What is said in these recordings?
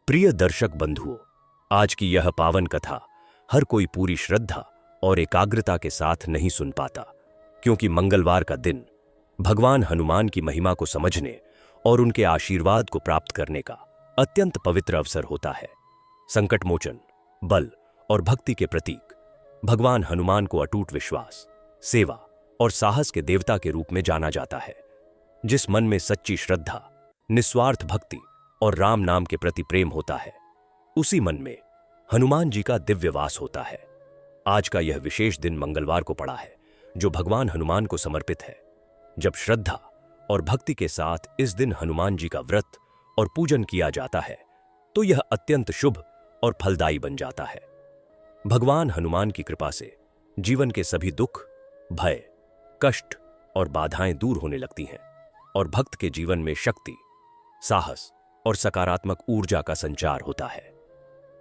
प्रिय दर्शक बंधुओं, आज की यह पावन कथा हर कोई पूरी श्रद्धा और एकाग्रता के साथ नहीं सुन पाता, क्योंकि मंगलवार का दिन भगवान हनुमान की महिमा को समझने और उनके आशीर्वाद को प्राप्त करने का अत्यंत पवित्र अवसर होता है। संकट मोचन, बल और भक्ति के प्रतीक भगवान हनुमान को अटूट विश्वास, सेवा और साहस के देवता के रूप में जाना जाता है। जिस मन में सच्ची श्रद्धा, निस्वार्थ भक्ति और राम नाम के प्रति प्रेम होता है, उसी मन में हनुमान जी का दिव्य वास होता है। आज का यह विशेष दिन मंगलवार को पड़ा है, जो भगवान हनुमान को समर्पित है। जब श्रद्धा और भक्ति के साथ इस दिन हनुमान जी का व्रत और पूजन किया जाता है, तो यह अत्यंत शुभ और फलदायी बन जाता है। भगवान हनुमान की कृपा से जीवन के सभी दुख, भय, कष्ट और बाधाएं दूर होने लगती हैं और भक्त के जीवन में शक्ति, साहस और सकारात्मक ऊर्जा का संचार होता है।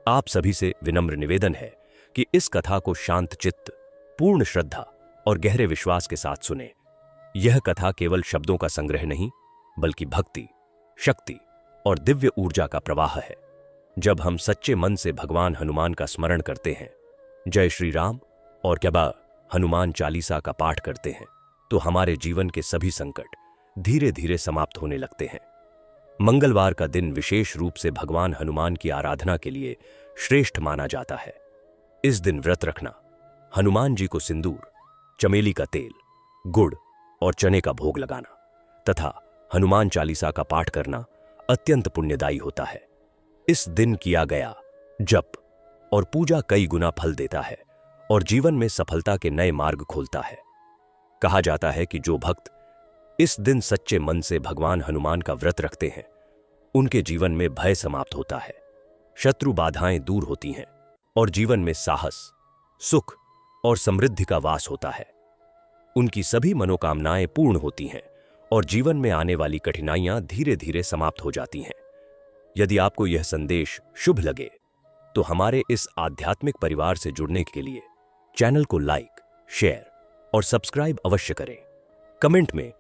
आप सभी से विनम्र निवेदन है कि इस कथा को शांत चित्त, पूर्ण श्रद्धा और गहरे विश्वास के साथ सुने। यह कथा केवल शब्दों का संग्रह नहीं, बल्कि भक्ति, शक्ति और दिव्य ऊर्जा का प्रवाह है। जब हम सच्चे मन से भगवान हनुमान का स्मरण करते हैं, जय श्री राम और क्या हनुमान चालीसा का पाठ करते हैं, तो हमारे जीवन के सभी संकट धीरे धीरे समाप्त होने लगते हैं। मंगलवार का दिन विशेष रूप से भगवान हनुमान की आराधना के लिए श्रेष्ठ माना जाता है। इस दिन व्रत रखना, हनुमान जी को सिंदूर, चमेली का तेल, गुड़ और चने का भोग लगाना तथा हनुमान चालीसा का पाठ करना अत्यंत पुण्यदायी होता है। इस दिन किया गया जप और पूजा कई गुना फल देता है और जीवन में सफलता के नए मार्ग खोलता है। कहा जाता है कि जो भक्त इस दिन सच्चे मन से भगवान हनुमान का व्रत रखते हैं, उनके जीवन में भय समाप्त होता है, शत्रु बाधाएं दूर होती हैं और जीवन में साहस, सुख और समृद्धि का वास होता है। उनकी सभी मनोकामनाएं पूर्ण होती हैं और जीवन में आने वाली कठिनाइयां धीरे धीरे समाप्त हो जाती हैं। यदि आपको यह संदेश शुभ लगे, तो हमारे इस आध्यात्मिक परिवार से जुड़ने के लिए चैनल को लाइक, शेयर और सब्सक्राइब अवश्य करें। कमेंट में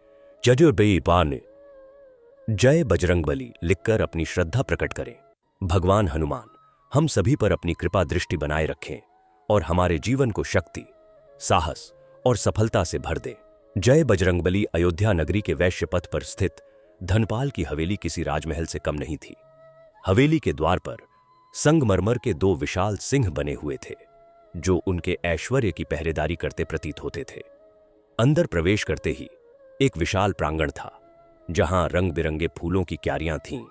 जय बजरंगबली लिखकर अपनी श्रद्धा प्रकट करें। भगवान हनुमान हम सभी पर अपनी कृपा दृष्टि बनाए रखें और हमारे जीवन को शक्ति, साहस और सफलता से भर दें। जय बजरंगबली। अयोध्या नगरी के वैश्य पथ पर स्थित धनपाल की हवेली किसी राजमहल से कम नहीं थी। हवेली के द्वार पर संगमरमर के दो विशाल सिंह बने हुए थे, जो उनके ऐश्वर्य की पहरेदारी करते प्रतीत होते थे। अंदर प्रवेश करते ही एक विशाल प्रांगण था, जहां रंग बिरंगे फूलों की क्यारियां थीं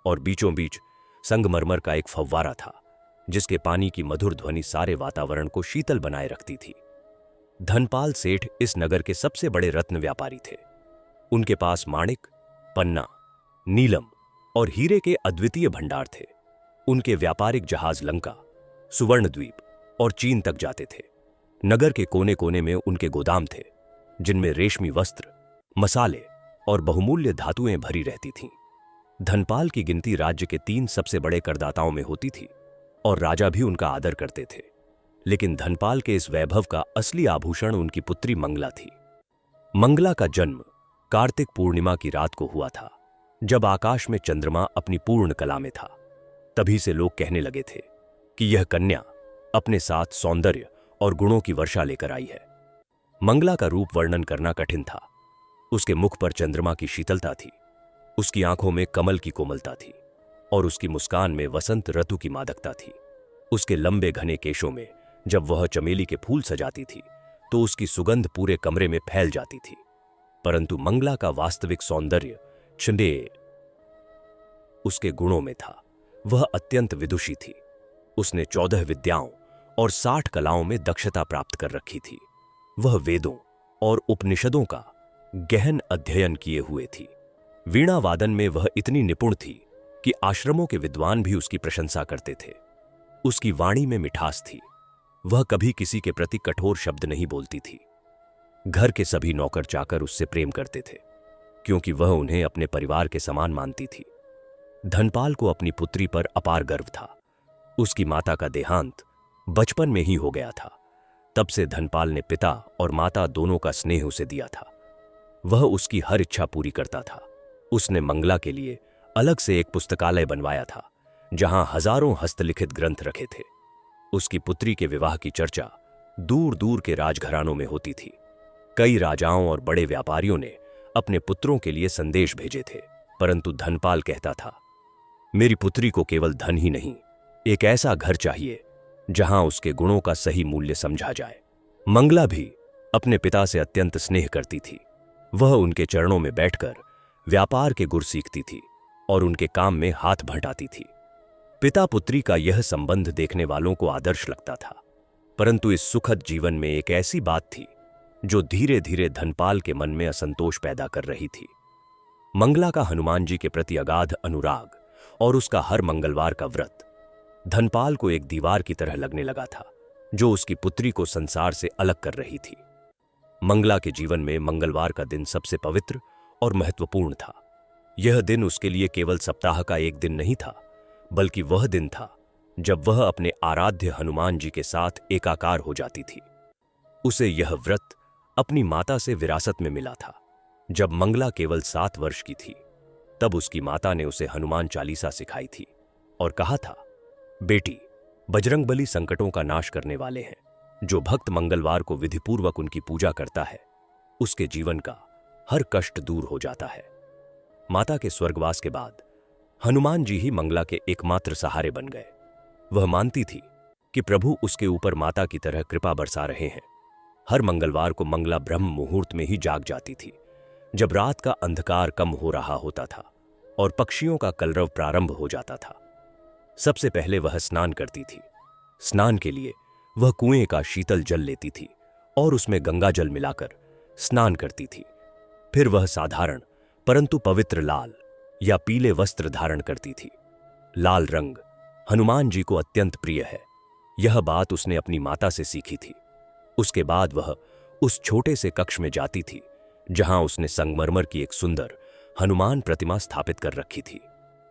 और बीचों बीच संगमरमर का एक फव्वारा था, जिसके पानी की मधुर ध्वनि सारे वातावरण को शीतल बनाए रखती थी। धनपाल सेठ इस नगर के सबसे बड़े रत्न व्यापारी थे। उनके पास माणिक, पन्ना, नीलम और हीरे के अद्वितीय भंडार थे। उनके व्यापारिक जहाज लंका, सुवर्णद्वीप और चीन तक जाते थे। नगर के कोने कोने में उनके गोदाम थे, जिनमें रेशमी वस्त्र, मसाले और बहुमूल्य धातुएं भरी रहती थीं। धनपाल की गिनती राज्य के 3 सबसे बड़े करदाताओं में होती थी और राजा भी उनका आदर करते थे। लेकिन धनपाल के इस वैभव का असली आभूषण उनकी पुत्री मंगला थी। मंगला का जन्म कार्तिक पूर्णिमा की रात को हुआ था, जब आकाश में चंद्रमा अपनी पूर्ण कला में था। तभी से लोग कहने लगे थे कि यह कन्या अपने साथ सौंदर्य और गुणों की वर्षा लेकर आई है। मंगला का रूप वर्णन करना कठिन था। उसके मुख पर चंद्रमा की शीतलता थी, उसकी आंखों में कमल की कोमलता थी और उसकी मुस्कान में वसंत ऋतु की मादकता थी। उसके लंबे घने केशों में जब वह चमेली के फूल सजाती थी, तो उसकी सुगंध पूरे कमरे में फैल जाती थी। परंतु मंगला का वास्तविक सौंदर्य छिंदे उसके गुणों में था। वह अत्यंत विदुषी थी। उसने 14 विद्याओं और 60 कलाओं में दक्षता प्राप्त कर रखी थी। वह वेदों और उपनिषदों का गहन अध्ययन किए हुए थी। वीणा वादन में वह इतनी निपुण थी कि आश्रमों के विद्वान भी उसकी प्रशंसा करते थे। उसकी वाणी में मिठास थी। वह कभी किसी के प्रति कठोर शब्द नहीं बोलती थी। घर के सभी नौकर चाकर उससे प्रेम करते थे, क्योंकि वह उन्हें अपने परिवार के समान मानती थी। धनपाल को अपनी पुत्री पर अपार गर्व था। उसकी माता का देहांत बचपन में ही हो गया था। तब से धनपाल ने पिता और माता दोनों का स्नेह उसे दिया था। वह उसकी हर इच्छा पूरी करता था। उसने मंगला के लिए अलग से एक पुस्तकालय बनवाया था, जहां हजारों हस्तलिखित ग्रंथ रखे थे। उसकी पुत्री के विवाह की चर्चा दूर दूर के राजघरानों में होती थी। कई राजाओं और बड़े व्यापारियों ने अपने पुत्रों के लिए संदेश भेजे थे, परंतु धनपाल कहता था, मेरी पुत्री को केवल धन ही नहीं, एक ऐसा घर चाहिए जहां उसके गुणों का सही मूल्य समझा जाए। मंगला भी अपने पिता से अत्यंत स्नेह करती थी। वह उनके चरणों में बैठकर व्यापार के गुर सीखती थी और उनके काम में हाथ बंटाती थी। पिता पुत्री का यह संबंध देखने वालों को आदर्श लगता था, परंतु इस सुखद जीवन में एक ऐसी बात थी जो धीरे धीरे धनपाल के मन में असंतोष पैदा कर रही थी। मंगला का हनुमान जी के प्रति अगाध अनुराग और उसका हर मंगलवार का व्रत धनपाल को एक दीवार की तरह लगने लगा था, जो उसकी पुत्री को संसार से अलग कर रही थी। मंगला के जीवन में मंगलवार का दिन सबसे पवित्र और महत्वपूर्ण था। यह दिन उसके लिए केवल सप्ताह का एक दिन नहीं था, बल्कि वह दिन था जब वह अपने आराध्य हनुमान जी के साथ एकाकार हो जाती थी। उसे यह व्रत अपनी माता से विरासत में मिला था। जब मंगला केवल 7 वर्ष की थी, तब उसकी माता ने उसे हनुमान चालीसा सिखाई थी और कहा था, बेटी, बजरंगबली संकटों का नाश करने वाले हैं। जो भक्त मंगलवार को विधिपूर्वक उनकी पूजा करता है, उसके जीवन का हर कष्ट दूर हो जाता है। माता के स्वर्गवास के बाद हनुमान जी ही मंगला के एकमात्र सहारे बन गए। वह मानती थी कि प्रभु उसके ऊपर माता की तरह कृपा बरसा रहे हैं। हर मंगलवार को मंगला ब्रह्म मुहूर्त में ही जाग जाती थी, जब रात का अंधकार कम हो रहा होता था और पक्षियों का कलरव प्रारंभ हो जाता था। सबसे पहले वह स्नान करती थी। स्नान के लिए वह कुएं का शीतल जल लेती थी और उसमें गंगा जल मिलाकर स्नान करती थी। फिर वह साधारण परंतु पवित्र लाल या पीले वस्त्र धारण करती थी। लाल रंग हनुमान जी को अत्यंत प्रिय है। यह बात उसने अपनी माता से सीखी थी। उसके बाद वह उस छोटे से कक्ष में जाती थी जहां उसने संगमरमर की एक सुंदर हनुमान प्रतिमा स्थापित कर रखी थी।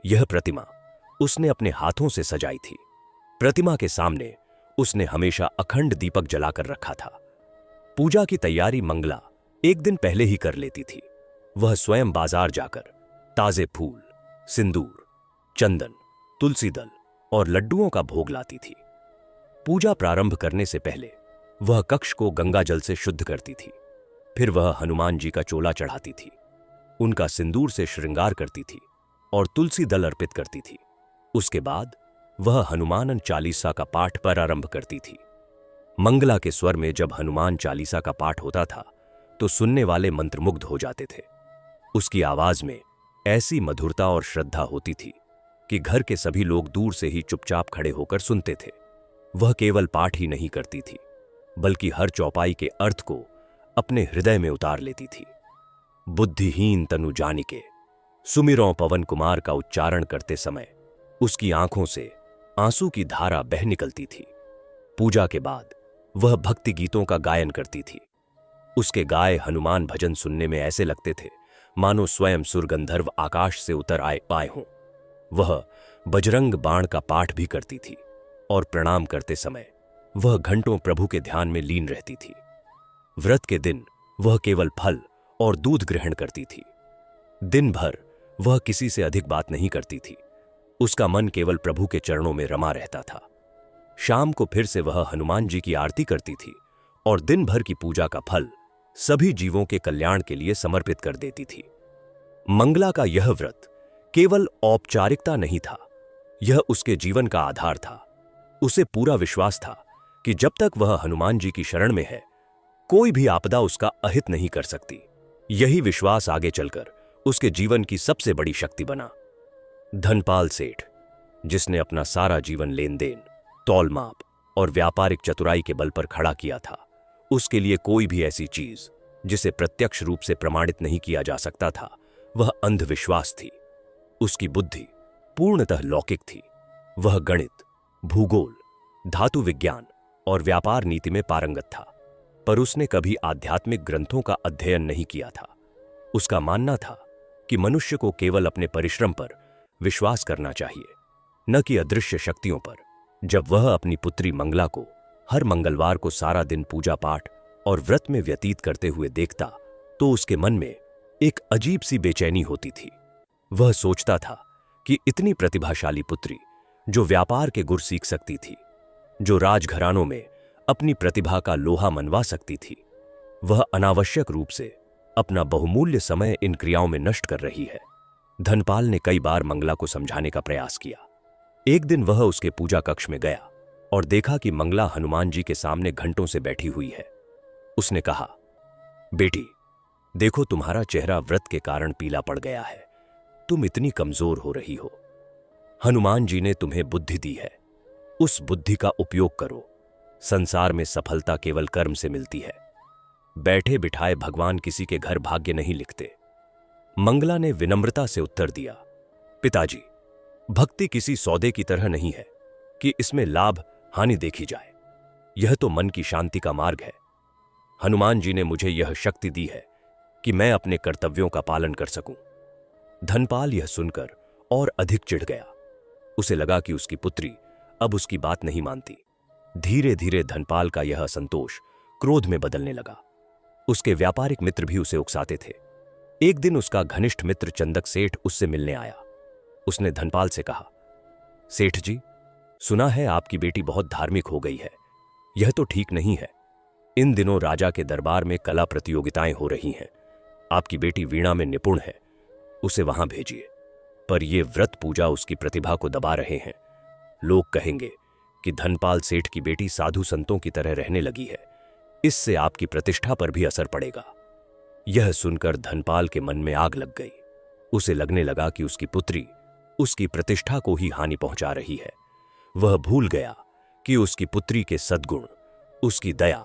यह प्रतिमा उसने अपने हाथों से सजाई थी। प्रतिमा के सामने उसने हमेशा अखंड दीपक जलाकर रखा था। पूजा की तैयारी मंगला एक दिन पहले ही कर लेती थी। वह स्वयं बाजार जाकर ताजे फूल, सिंदूर, चंदन, तुलसी दल और लड्डुओं का भोग लाती थी। पूजा प्रारंभ करने से पहले वह कक्ष को गंगा जल से शुद्ध करती थी। फिर वह हनुमान जी का चोला चढ़ाती थी, उनका सिंदूर से श्रृंगार करती थी और तुलसी दल अर्पित करती थी। उसके बाद वह हनुमान चालीसा का पाठ प्रारंभ करती थी। मंगला के स्वर में जब हनुमान चालीसा का पाठ होता था तो सुनने वाले मंत्रमुग्ध हो जाते थे। उसकी आवाज में ऐसी मधुरता और श्रद्धा होती थी कि घर के सभी लोग दूर से ही चुपचाप खड़े होकर सुनते थे। वह केवल पाठ ही नहीं करती थी, बल्कि हर चौपाई के अर्थ को अपने हृदय में उतार लेती थी। बुद्धिहीन तनु जानिके सुमिरौं पवन कुमार का उच्चारण करते समय उसकी आंखों से आंसू की धारा बह निकलती थी। पूजा के बाद वह भक्ति गीतों का गायन करती थी। उसके गाए हनुमान भजन सुनने में ऐसे लगते थे मानो स्वयं सुरगंधर्व आकाश से उतर आए हों। वह बजरंग बाण का पाठ भी करती थी और प्रणाम करते समय वह घंटों प्रभु के ध्यान में लीन रहती थी। व्रत के दिन वह केवल फल और दूध ग्रहण करती थी। दिन भर वह किसी से अधिक बात नहीं करती थी। उसका मन केवल प्रभु के चरणों में रमा रहता था। शाम को फिर से वह हनुमान जी की आरती करती थी और दिन भर की पूजा का फल सभी जीवों के कल्याण के लिए समर्पित कर देती थी। मंगला का यह व्रत केवल औपचारिकता नहीं था, यह उसके जीवन का आधार था। उसे पूरा विश्वास था कि जब तक वह हनुमान जी की शरण में है, कोई भी आपदा उसका अहित नहीं कर सकती। यही विश्वास आगे चलकर उसके जीवन की सबसे बड़ी शक्ति बना। धनपाल सेठ, जिसने अपना सारा जीवन लेन देन, तौल माप और व्यापारिक चतुराई के बल पर खड़ा किया था, उसके लिए कोई भी ऐसी चीज जिसे प्रत्यक्ष रूप से प्रमाणित नहीं किया जा सकता था, वह अंधविश्वास थी। उसकी बुद्धि पूर्णतः लौकिक थी। वह गणित, भूगोल, धातु विज्ञान और व्यापार नीति में पारंगत था, पर उसने कभी आध्यात्मिक ग्रंथों का अध्ययन नहीं किया था। उसका मानना था कि मनुष्य को केवल अपने परिश्रम पर विश्वास करना चाहिए, न कि अदृश्य शक्तियों पर। जब वह अपनी पुत्री मंगला को हर मंगलवार को सारा दिन पूजा पाठ और व्रत में व्यतीत करते हुए देखता, तो उसके मन में एक अजीब सी बेचैनी होती थी। वह सोचता था कि इतनी प्रतिभाशाली पुत्री जो व्यापार के गुर सीख सकती थी, जो राजघरानों में अपनी प्रतिभा का लोहा मनवा सकती थी, वह अनावश्यक रूप से अपना बहुमूल्य समय इन क्रियाओं में नष्ट कर रही है। धनपाल ने कई बार मंगला को समझाने का प्रयास किया। एक दिन वह उसके पूजा कक्ष में गया और देखा कि मंगला हनुमान जी के सामने घंटों से बैठी हुई है। उसने कहा, बेटी, देखो तुम्हारा चेहरा व्रत के कारण पीला पड़ गया है। तुम इतनी कमजोर हो रही हो। हनुमान जी ने तुम्हें बुद्धि दी है, उस बुद्धि का उपयोग करो। संसार में सफलता केवल कर्म से मिलती है। बैठे बिठाए भगवान किसी के घर भाग्य नहीं लिखते। मंगला ने विनम्रता से उत्तर दिया, पिताजी, भक्ति किसी सौदे की तरह नहीं है कि इसमें लाभ हानि देखी जाए। यह तो मन की शांति का मार्ग है। हनुमान जी ने मुझे यह शक्ति दी है कि मैं अपने कर्तव्यों का पालन कर सकूं। धनपाल यह सुनकर और अधिक चिढ़ गया। उसे लगा कि उसकी पुत्री अब उसकी बात नहीं मानती। धीरे धीरे धनपाल का यह असंतोष क्रोध में बदलने लगा। उसके व्यापारिक मित्र भी उसे उकसाते थे। एक दिन उसका घनिष्ठ मित्र चंदक सेठ उससे मिलने आया। उसने धनपाल से कहा, सेठ जी, सुना है आपकी बेटी बहुत धार्मिक हो गई है। यह तो ठीक नहीं है। इन दिनों राजा के दरबार में कला प्रतियोगिताएं हो रही हैं। आपकी बेटी वीणा में निपुण है, उसे वहां भेजिए। पर यह व्रत पूजा उसकी प्रतिभा को दबा रहे हैं। लोग कहेंगे कि धनपाल सेठ की बेटी साधु संतों की तरह रहने लगी है। इससे आपकी प्रतिष्ठा पर भी असर पड़ेगा। यह सुनकर धनपाल के मन में आग लग गई। उसे लगने लगा कि उसकी पुत्री उसकी प्रतिष्ठा को ही हानि पहुंचा रही है। वह भूल गया कि उसकी पुत्री के सद्गुण, उसकी दया,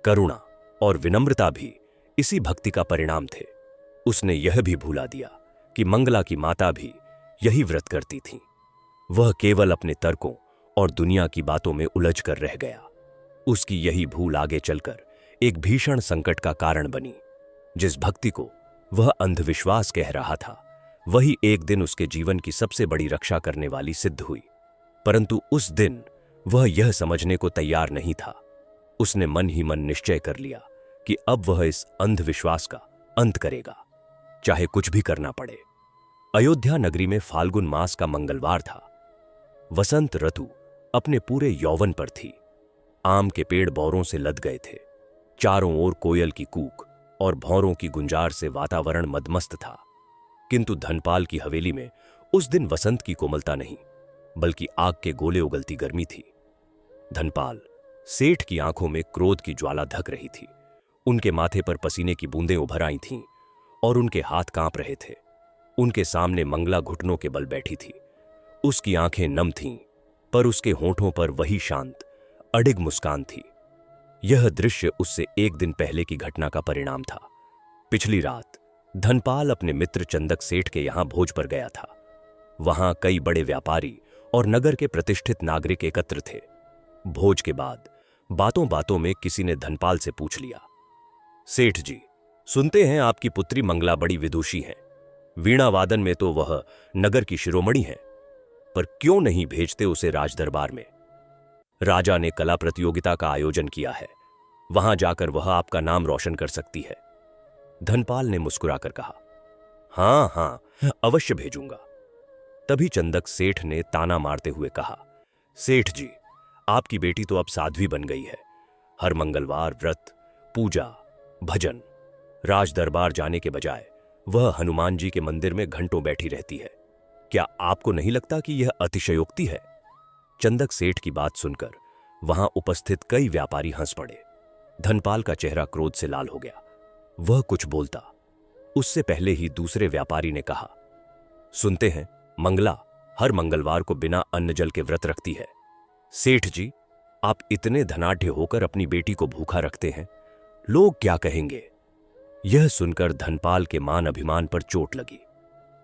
करुणा और विनम्रता भी इसी भक्ति का परिणाम थे। उसने यह भी भूला दिया कि मंगला की माता भी यही व्रत करती थीं। वह केवल अपने तर्कों और दुनिया की बातों में उलझ कर रह गया। उसकी यही भूल आगे चलकर एक भीषण संकट का कारण बनी। जिस भक्ति को वह अंधविश्वास कह रहा था, वही एक दिन उसके जीवन की सबसे बड़ी रक्षा करने वाली सिद्ध हुई। परंतु उस दिन वह यह समझने को तैयार नहीं था। उसने मन ही मन निश्चय कर लिया कि अब वह इस अंधविश्वास का अंत करेगा, चाहे कुछ भी करना पड़े। अयोध्या नगरी में फाल्गुन मास का मंगलवार था। वसंत ऋतु अपने पूरे यौवन पर थी। आम के पेड़ बौरों से लद गए थे। चारों ओर कोयल की कूक और भौरों की गुंजार से वातावरण मदमस्त था। किंतु धनपाल की हवेली में उस दिन वसंत की कोमलता नहीं, बल्कि आग के गोले उगलती गर्मी थी। धनपाल सेठ की आंखों में क्रोध की ज्वाला धक रही थी। उनके माथे पर पसीने की बूंदें उभर आई थीं और उनके हाथ कांप रहे थे। उनके सामने मंगला घुटनों के बल बैठी थी। उसकी आंखें नम थीं, पर उसके होठों पर वही शांत अडिग मुस्कान थी। यह दृश्य उससे एक दिन पहले की घटना का परिणाम था। पिछली रात धनपाल अपने मित्र चंदक सेठ के यहां भोज पर गया था। वहां कई बड़े व्यापारी और नगर के प्रतिष्ठित नागरिक एकत्र थे। भोज के बाद बातों बातों में किसी ने धनपाल से पूछ लिया, सेठ जी, सुनते हैं आपकी पुत्री मंगला बड़ी विदुषी है। वीणा वादन में तो वह नगर की शिरोमणि है, पर क्यों नहीं भेजते उसे राजदरबार में? राजा ने कला प्रतियोगिता का आयोजन किया है, वहां जाकर वह आपका नाम रोशन कर सकती है। धनपाल ने मुस्कुराकर कहा, हां हां, अवश्य भेजूंगा। तभी चंदक सेठ ने ताना मारते हुए कहा, सेठ जी, आपकी बेटी तो अब साध्वी बन गई है। हर मंगलवार व्रत, पूजा, भजन, राज दरबार जाने के बजाय वह हनुमान जी के मंदिर में घंटों बैठी रहती है। क्या आपको नहीं लगता कि यह अतिशयोक्ति है? चंदक सेठ की बात सुनकर वहां उपस्थित कई व्यापारी हंस पड़े। धनपाल का चेहरा क्रोध से लाल हो गया। वह कुछ बोलता, उससे पहले ही दूसरे व्यापारी ने कहा, सुनते हैं मंगला हर मंगलवार को बिना अन्न जल के व्रत रखती है। सेठ जी, आप इतने धनाढ्य होकर अपनी बेटी को भूखा रखते हैं, लोग क्या कहेंगे? यह सुनकर धनपाल के मान अभिमान पर चोट लगी।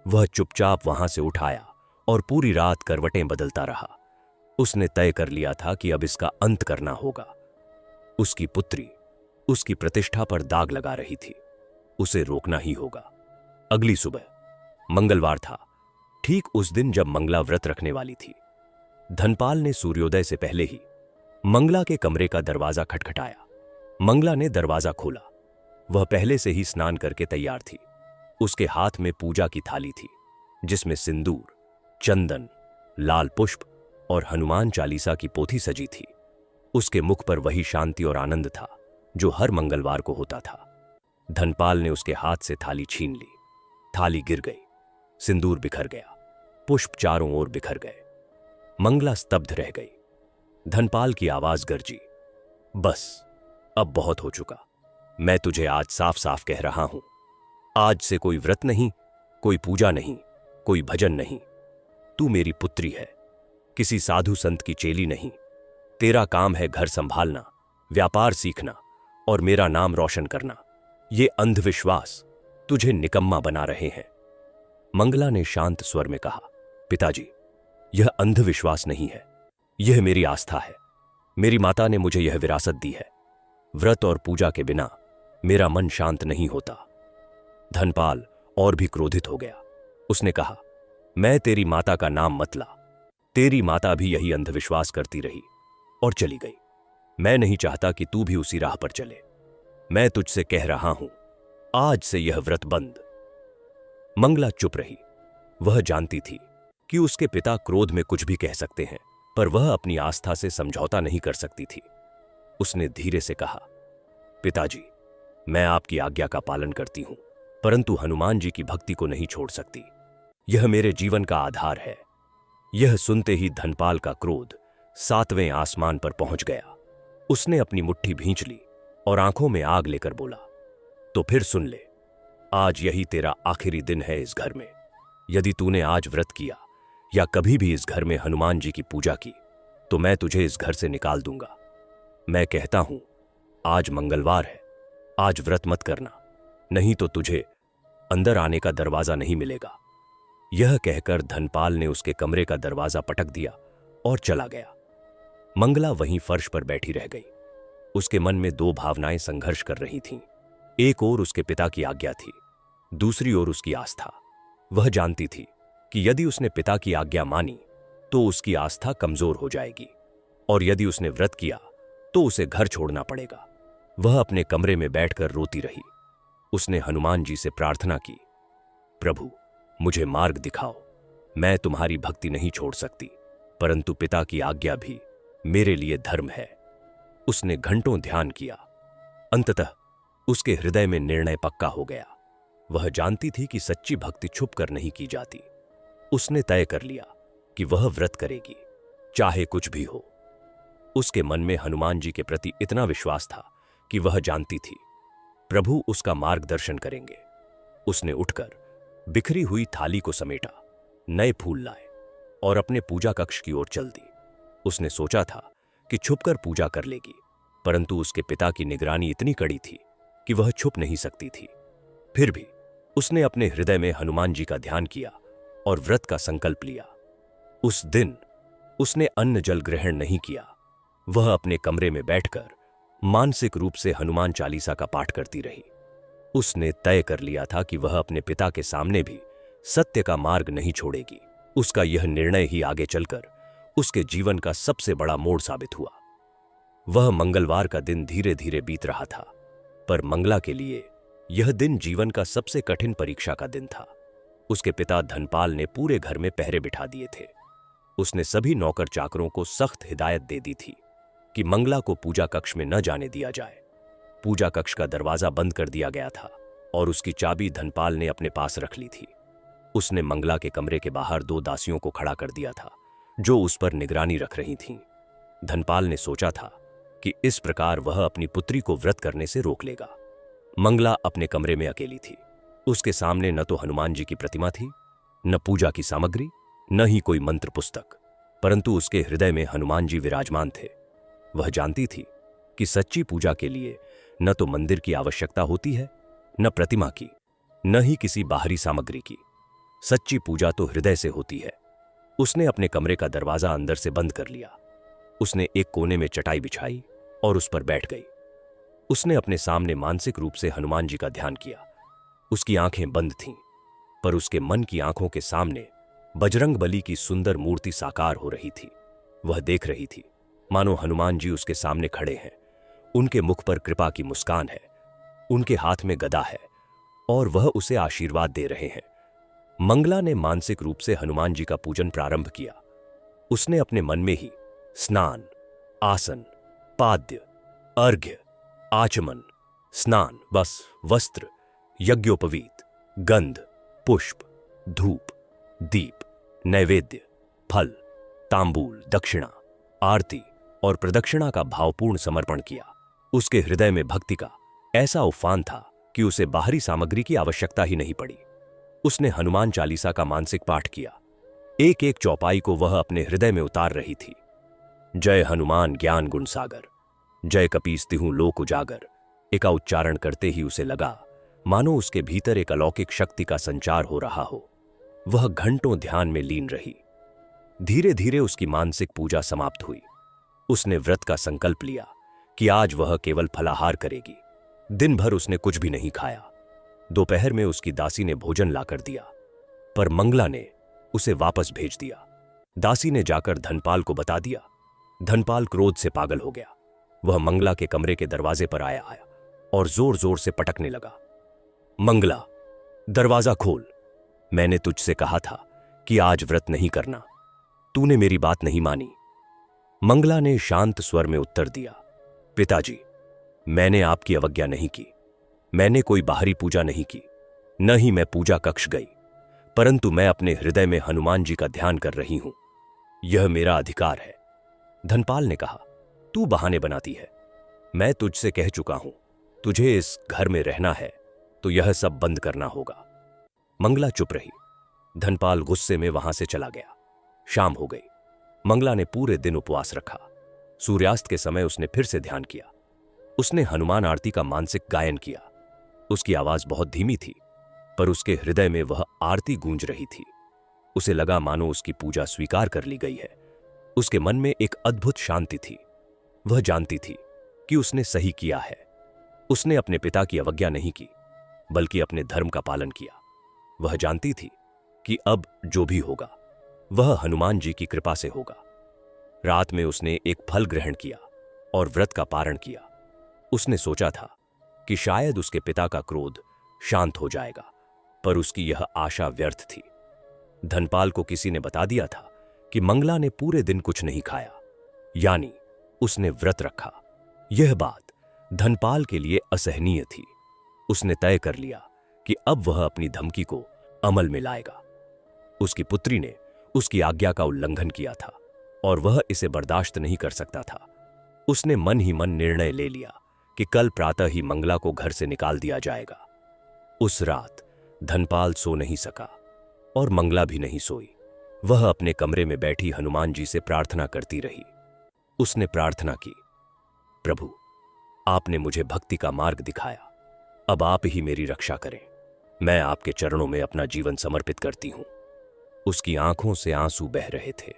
वह चुपचाप वहां से उठ आया और पूरी रात करवटें बदलता रहा। उसने तय कर लिया था कि अब इसका अंत करना होगा। उसकी पुत्री उसकी प्रतिष्ठा पर दाग लगा रही थी, उसे रोकना ही होगा। अगली सुबह मंगलवार था, ठीक उस दिन जब मंगला व्रत रखने वाली थी। धनपाल ने सूर्योदय से पहले ही मंगला के कमरे का दरवाजा खटखटाया। मंगला ने दरवाजा खोला। वह पहले से ही स्नान करके तैयार थी। उसके हाथ में पूजा की थाली थी, जिसमें सिंदूर, चंदन, लाल पुष्प और हनुमान चालीसा की पोथी सजी थी। उसके मुख पर वही शांति और आनंद था जो हर मंगलवार को होता था। धनपाल ने उसके हाथ से थाली छीन ली। थाली गिर गई, सिंदूर बिखर गया, पुष्प चारों ओर बिखर गए। मंगला स्तब्ध रह गई। धनपाल की आवाज गरजी, बस, अब बहुत हो चुका। मैं तुझे आज साफ साफ कह रहा हूं, आज से कोई व्रत नहीं, कोई पूजा नहीं, कोई भजन नहीं। तू मेरी पुत्री है, किसी साधु संत की चेली नहीं। तेरा काम है घर संभालना, व्यापार सीखना और मेरा नाम रोशन करना। ये अंधविश्वास तुझे निकम्मा बना रहे हैं। मंगला ने शांत स्वर में कहा, पिताजी, यह अंधविश्वास नहीं है, यह मेरी आस्था है। मेरी माता ने मुझे यह विरासत दी है। व्रत और पूजा के बिना मेरा मन शांत नहीं होता। धनपाल और भी क्रोधित हो गया। उसने कहा, मैं तेरी माता का नाम मत ला। तेरी माता भी यही अंधविश्वास करती रही और चली गई। मैं नहीं चाहता कि तू भी उसी राह पर चले। मैं तुझसे कह रहा हूं, आज से यह व्रत बंद। मंगला चुप रही। वह जानती थी कि उसके पिता क्रोध में कुछ भी कह सकते हैं, पर वह अपनी आस्था से समझौता नहीं कर सकती थी। उसने धीरे से कहा, पिताजी, मैं आपकी आज्ञा का पालन करती हूं, परंतु हनुमान जी की भक्ति को नहीं छोड़ सकती। यह मेरे जीवन का आधार है। यह सुनते ही धनपाल का क्रोध 7वें आसमान पर पहुंच गया। उसने अपनी मुट्ठी भींच ली और आंखों में आग लेकर बोला, तो फिर सुन ले, आज यही तेरा आखिरी दिन है इस घर में। यदि तूने आज व्रत किया या कभी भी इस घर में हनुमान जी की पूजा की, तो मैं तुझे इस घर से निकाल दूंगा। मैं कहता हूं, आज मंगलवार है, आज व्रत मत करना, नहीं तो तुझे अंदर आने का दरवाजा नहीं मिलेगा। यह कहकर धनपाल ने उसके कमरे का दरवाजा पटक दिया और चला गया। मंगला वहीं फर्श पर बैठी रह गई। उसके मन में दो भावनाएं संघर्ष कर रही थीं। एक ओर उसके पिता की आज्ञा थी, दूसरी ओर उसकी आस्था। वह जानती थी कि यदि उसने पिता की आज्ञा मानी तो उसकी आस्था कमजोर हो जाएगी, और यदि उसने व्रत किया तो उसे घर छोड़ना पड़ेगा। वह अपने कमरे में बैठकर रोती रही। उसने हनुमान जी से प्रार्थना की, प्रभु, मुझे मार्ग दिखाओ। मैं तुम्हारी भक्ति नहीं छोड़ सकती, परंतु पिता की आज्ञा भी मेरे लिए धर्म है। उसने घंटों ध्यान किया। अंततः उसके हृदय में निर्णय पक्का हो गया। वह जानती थी कि सच्ची भक्ति छुप कर नहीं की जाती। उसने तय कर लिया कि वह व्रत करेगी, चाहे कुछ भी हो। उसके मन में हनुमान जी के प्रति इतना विश्वास था कि वह जानती थी प्रभु उसका मार्गदर्शन करेंगे। उसने उठकर बिखरी हुई थाली को समेटा, नए फूल लाए और अपने पूजा कक्ष की ओर चल दी। उसने सोचा था कि छुपकर पूजा कर लेगी, परंतु उसके पिता की निगरानी इतनी कड़ी थी कि वह छुप नहीं सकती थी। फिर भी उसने अपने हृदय में हनुमान जी का ध्यान किया और व्रत का संकल्प लिया। उस दिन उसने अन्न जल ग्रहण नहीं किया। वह अपने कमरे में बैठकर मानसिक रूप से हनुमान चालीसा का पाठ करती रही। उसने तय कर लिया था कि वह अपने पिता के सामने भी सत्य का मार्ग नहीं छोड़ेगी। उसका यह निर्णय ही आगे चलकर उसके जीवन का सबसे बड़ा मोड़ साबित हुआ। वह मंगलवार का दिन धीरे धीरे बीत रहा था, पर मंगला के लिए यह दिन जीवन का सबसे कठिन परीक्षा का दिन था। उसके पिता धनपाल ने पूरे घर में पहरे बिठा दिए थे। उसने सभी नौकर चाकरों को सख्त हिदायत दे दी थी कि मंगला को पूजा कक्ष में न जाने दिया जाए। पूजा कक्ष का दरवाजा बंद कर दिया गया था और उसकी चाबी धनपाल ने अपने पास रख ली थी। उसने मंगला के कमरे के बाहर 2 दासियों को खड़ा कर दिया था जो उस पर निगरानी रख रही थीं। धनपाल ने सोचा था कि इस प्रकार वह अपनी पुत्री को व्रत करने से रोक लेगा। मंगला अपने कमरे में अकेली थी। उसके सामने न तो हनुमान जी की प्रतिमा थी, न पूजा की सामग्री, न ही कोई मंत्र पुस्तक, परंतु उसके हृदय में हनुमान जी विराजमान थे। वह जानती थी कि सच्ची पूजा के लिए न तो मंदिर की आवश्यकता होती है, न प्रतिमा की, न ही किसी बाहरी सामग्री की। सच्ची पूजा तो हृदय से होती है। उसने अपने कमरे का दरवाजा अंदर से बंद कर लिया। उसने एक कोने में चटाई बिछाई और उस पर बैठ गई। उसने अपने सामने मानसिक रूप से हनुमान जी का ध्यान किया। उसकी आंखें बंद थीं, पर उसके मन की आंखों के सामने बजरंगबली की सुंदर मूर्ति साकार हो रही थी। वह देख रही थी मानो हनुमान जी उसके सामने खड़े हैं। उनके मुख पर कृपा की मुस्कान है, उनके हाथ में गदा है और वह उसे आशीर्वाद दे रहे हैं। मंगला ने मानसिक रूप से हनुमान जी का पूजन प्रारंभ किया। उसने अपने मन में ही स्नान, आसन, पाद्य, अर्घ्य, आचमन, स्नान, बस, वस्त्र, यज्ञोपवीत, गंध, पुष्प, धूप, दीप, नैवेद्य, फल, तांबूल, दक्षिणा, आरती और प्रदक्षिणा का भावपूर्ण समर्पण किया। उसके हृदय में भक्ति का ऐसा उफान था कि उसे बाहरी सामग्री की आवश्यकता ही नहीं पड़ी। उसने हनुमान चालीसा का मानसिक पाठ किया। एक एक चौपाई को वह अपने हृदय में उतार रही थी। जय हनुमान ज्ञान गुण सागर, जय कपीस तिहु लोक उजागर, एका उच्चारण करते ही उसे लगा मानो उसके भीतर एक अलौकिक शक्ति का संचार हो रहा हो। वह घंटों ध्यान में लीन रही। धीरे धीरे उसकी मानसिक पूजा समाप्त हुई। उसने व्रत का संकल्प लिया कि आज वह केवल फलाहार करेगी। दिन भर उसने कुछ भी नहीं खाया। दोपहर में उसकी दासी ने भोजन लाकर दिया, पर मंगला ने उसे वापस भेज दिया। दासी ने जाकर धनपाल को बता दिया। धनपाल क्रोध से पागल हो गया। वह मंगला के कमरे के दरवाजे पर आया और जोर जोर से पटकने लगा। मंगला, दरवाजा खोल। मैंने तुझसे कहा था कि आज व्रत नहीं करना, तूने मेरी बात नहीं मानी। मंगला ने शांत स्वर में उत्तर दिया, पिताजी, मैंने आपकी अवज्ञा नहीं की। मैंने कोई बाहरी पूजा नहीं की, न ही मैं पूजा कक्ष गई, परंतु मैं अपने हृदय में हनुमान जी का ध्यान कर रही हूं। यह मेरा अधिकार है। धनपाल ने कहा, तू बहाने बनाती है। मैं तुझसे कह चुका हूं, तुझे इस घर में रहना है तो यह सब बंद करना होगा। मंगला चुप रही। धनपाल गुस्से में वहां से चला गया। शाम हो गई। मंगला ने पूरे दिन उपवास रखा। सूर्यास्त के समय उसने फिर से ध्यान किया। उसने हनुमान आरती का मानसिक गायन किया। उसकी आवाज बहुत धीमी थी, पर उसके हृदय में वह आरती गूंज रही थी। उसे लगा मानो उसकी पूजा स्वीकार कर ली गई है। उसके मन में एक अद्भुत शांति थी। वह जानती थी कि उसने सही किया है। उसने अपने पिता की अवज्ञा नहीं की, बल्कि अपने धर्म का पालन किया। वह जानती थी कि अब जो भी होगा वह हनुमान जी की कृपा से होगा। रात में उसने एक फल ग्रहण किया और व्रत का पारण किया। उसने सोचा था कि शायद उसके पिता का क्रोध शांत हो जाएगा, पर उसकी यह आशा व्यर्थ थी। धनपाल को किसी ने बता दिया था कि मंगला ने पूरे दिन कुछ नहीं खाया, यानी उसने व्रत रखा। यह बात धनपाल के लिए असहनीय थी। उसने तय कर लिया कि अब वह अपनी धमकी को अमल में लाएगा। उसकी पुत्री ने उसकी आज्ञा का उल्लंघन किया था और वह इसे बर्दाश्त नहीं कर सकता था। उसने मन ही मन निर्णय ले लिया कि कल प्रातः ही मंगला को घर से निकाल दिया जाएगा। उस रात धनपाल सो नहीं सका और मंगला भी नहीं सोई। वह अपने कमरे में बैठी हनुमान जी से प्रार्थना करती रही। उसने प्रार्थना की, प्रभु, आपने मुझे भक्ति का मार्ग दिखाया, अब आप ही मेरी रक्षा करें। मैं आपके चरणों में अपना जीवन समर्पित करती हूं। उसकी आंखों से आंसू बह रहे थे,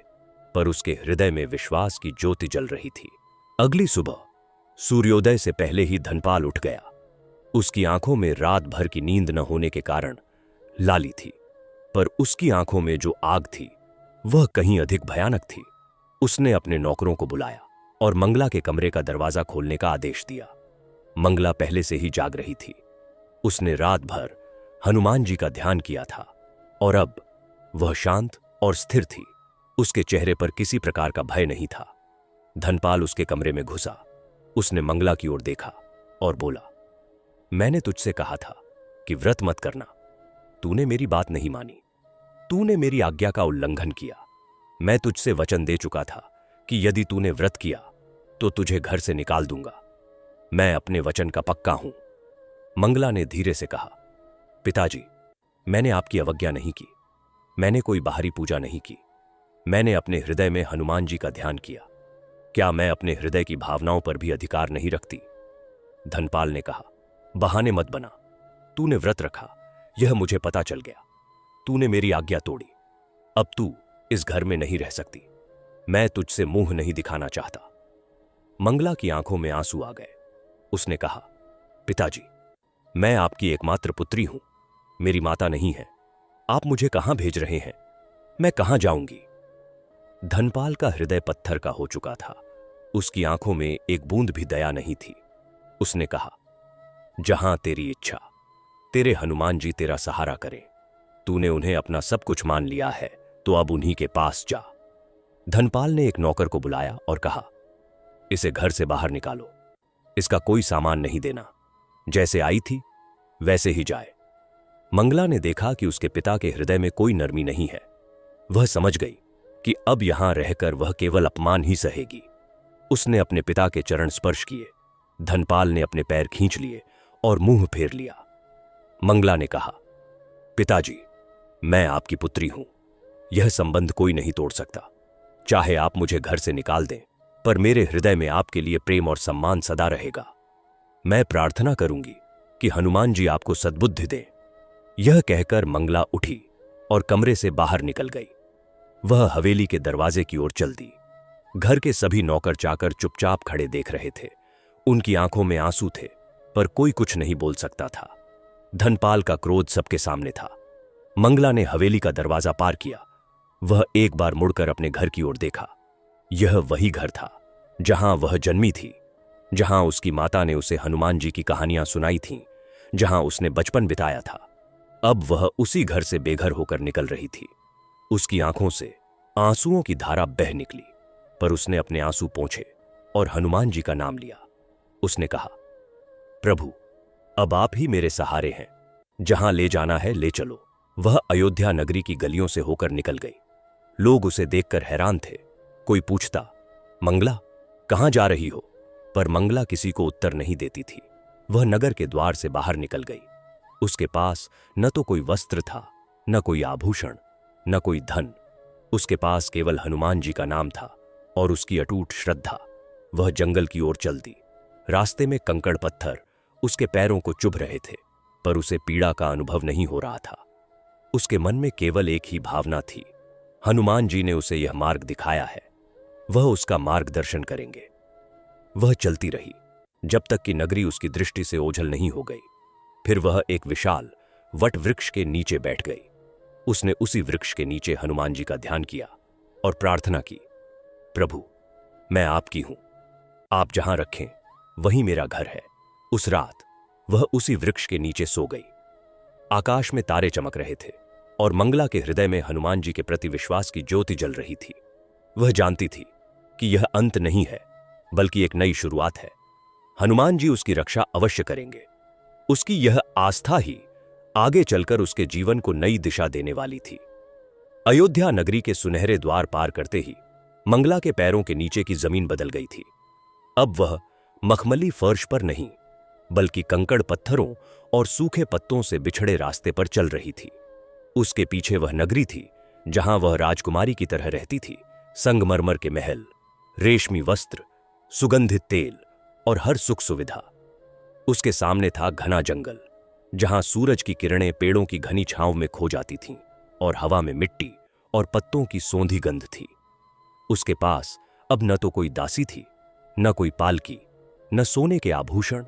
पर उसके हृदय में विश्वास की ज्योति जल रही थी। अगली सुबह सूर्योदय से पहले ही धनपाल उठ गया। उसकी आंखों में रात भर की नींद न होने के कारण लाली थी, पर उसकी आंखों में जो आग थी वह कहीं अधिक भयानक थी। उसने अपने नौकरों को बुलाया और मंगला के कमरे का दरवाजा खोलने का आदेश दिया। मंगला पहले से ही जाग रही थी। उसने रात भर हनुमान जी का ध्यान किया था और अब वह शांत और स्थिर थी। उसके चेहरे पर किसी प्रकार का भय नहीं था। धनपाल उसके कमरे में घुसा। उसने मंगला की ओर देखा और बोला, मैंने तुझसे कहा था कि व्रत मत करना। तूने मेरी बात नहीं मानी। तूने मेरी आज्ञा का उल्लंघन किया। मैं तुझसे वचन दे चुका था कि यदि तूने व्रत किया तो तुझे घर से निकाल दूंगा। मैं अपने वचन का पक्का हूं। मंगला ने धीरे से कहा, पिताजी, मैंने आपकी अवज्ञा नहीं की। मैंने कोई बाहरी पूजा नहीं की। मैंने अपने हृदय में हनुमान जी का ध्यान किया। क्या मैं अपने हृदय की भावनाओं पर भी अधिकार नहीं रखती? धनपाल ने कहा, बहाने मत बना। तूने व्रत रखा, यह मुझे पता चल गया। तूने मेरी आज्ञा तोड़ी। अब तू इस घर में नहीं रह सकती। मैं तुझसे मुंह नहीं दिखाना चाहता। मंगला की आंखों में आंसू आ गए। उसने कहा, पिताजी, मैं आपकी एकमात्र पुत्री हूं। मेरी माता नहीं है। आप मुझे कहां भेज रहे हैं? मैं कहां जाऊंगी? धनपाल का हृदय पत्थर का हो चुका था। उसकी आंखों में एक बूंद भी दया नहीं थी। उसने कहा, जहां तेरी इच्छा। तेरे हनुमान जी तेरा सहारा करें। तूने उन्हें अपना सब कुछ मान लिया है, तो अब उन्हीं के पास जा। धनपाल ने एक नौकर को बुलाया और कहा, इसे घर से बाहर निकालो, इसका कोई सामान नहीं देना, जैसे आई थी वैसे ही जाए। मंगला ने देखा कि उसके पिता के हृदय में कोई नरमी नहीं है। वह समझ गई कि अब यहां रहकर वह केवल अपमान ही सहेगी। उसने अपने पिता के चरण स्पर्श किए। धनपाल ने अपने पैर खींच लिए और मुंह फेर लिया। मंगला ने कहा, पिताजी, मैं आपकी पुत्री हूं, यह संबंध कोई नहीं तोड़ सकता। चाहे आप मुझे घर से निकाल दें, पर मेरे हृदय में आपके लिए प्रेम और सम्मान सदा रहेगा। मैं प्रार्थना करूंगी कि हनुमान जी आपको सद्बुद्धि दें। यह कहकर मंगला उठी और कमरे से बाहर निकल गई। वह हवेली के दरवाजे की ओर चल दी। घर के सभी नौकर चाकर चुपचाप खड़े देख रहे थे। उनकी आंखों में आंसू थे, पर कोई कुछ नहीं बोल सकता था। धनपाल का क्रोध सबके सामने था। मंगला ने हवेली का दरवाजा पार किया। वह एक बार मुड़कर अपने घर की ओर देखा। यह वही घर था जहां वह जन्मी थी, जहां उसकी माता ने उसे हनुमान जी की कहानियां सुनाई थीं, जहां उसने बचपन बिताया था। अब वह उसी घर से बेघर होकर निकल रही थी। उसकी आंखों से आंसुओं की धारा बह निकली, पर उसने अपने आंसू पोंछे और हनुमान जी का नाम लिया। उसने कहा, प्रभु, अब आप ही मेरे सहारे हैं, जहां ले जाना है ले चलो। वह अयोध्या नगरी की गलियों से होकर निकल गई। लोग उसे देखकर हैरान थे। कोई पूछता, मंगला, कहां जा रही हो? पर मंगला किसी को उत्तर नहीं देती थी। वह नगर के द्वार से बाहर निकल गई। उसके पास न तो कोई वस्त्र था, न कोई आभूषण, न कोई धन। उसके पास केवल हनुमान जी का नाम था और उसकी अटूट श्रद्धा। वह जंगल की ओर चल दी। रास्ते में कंकड़ पत्थर उसके पैरों को चुभ रहे थे, पर उसे पीड़ा का अनुभव नहीं हो रहा था। उसके मन में केवल एक ही भावना थी, हनुमान जी ने उसे यह मार्ग दिखाया है, वह उसका मार्गदर्शन करेंगे। वह चलती रही जब तक कि नगरी उसकी दृष्टि से ओझल नहीं हो गई। फिर वह एक विशाल वट वृक्ष के नीचे बैठ गई। उसने उसी वृक्ष के नीचे हनुमान जी का ध्यान किया और प्रार्थना की, प्रभु, मैं आपकी हूं, आप जहां रखें वहीं मेरा घर है। उस रात वह उसी वृक्ष के नीचे सो गई। आकाश में तारे चमक रहे थे और मंगला के हृदय में हनुमान जी के प्रति विश्वास की ज्योति जल रही थी। वह जानती थी कि यह अंत नहीं है, बल्कि एक नई शुरुआत है। हनुमान जी उसकी रक्षा अवश्य करेंगे। उसकी यह आस्था ही आगे चलकर उसके जीवन को नई दिशा देने वाली थी। अयोध्या नगरी के सुनहरे द्वार पार करते ही मंगला के पैरों के नीचे की जमीन बदल गई थी। अब वह मखमली फर्श पर नहीं, बल्कि कंकड़ पत्थरों और सूखे पत्तों से बिछड़े रास्ते पर चल रही थी। उसके पीछे वह नगरी थी जहां वह राजकुमारी की तरह रहती थी। संगमरमर के महल, रेशमी वस्त्र, सुगंधित तेल और हर सुख सुविधा। उसके सामने था घना जंगल, जहां सूरज की किरणें पेड़ों की घनी छांव में खो जाती थीं और हवा में मिट्टी और पत्तों की सौंधी गंध थी। उसके पास अब न तो कोई दासी थी, न कोई पालकी, न सोने के आभूषण,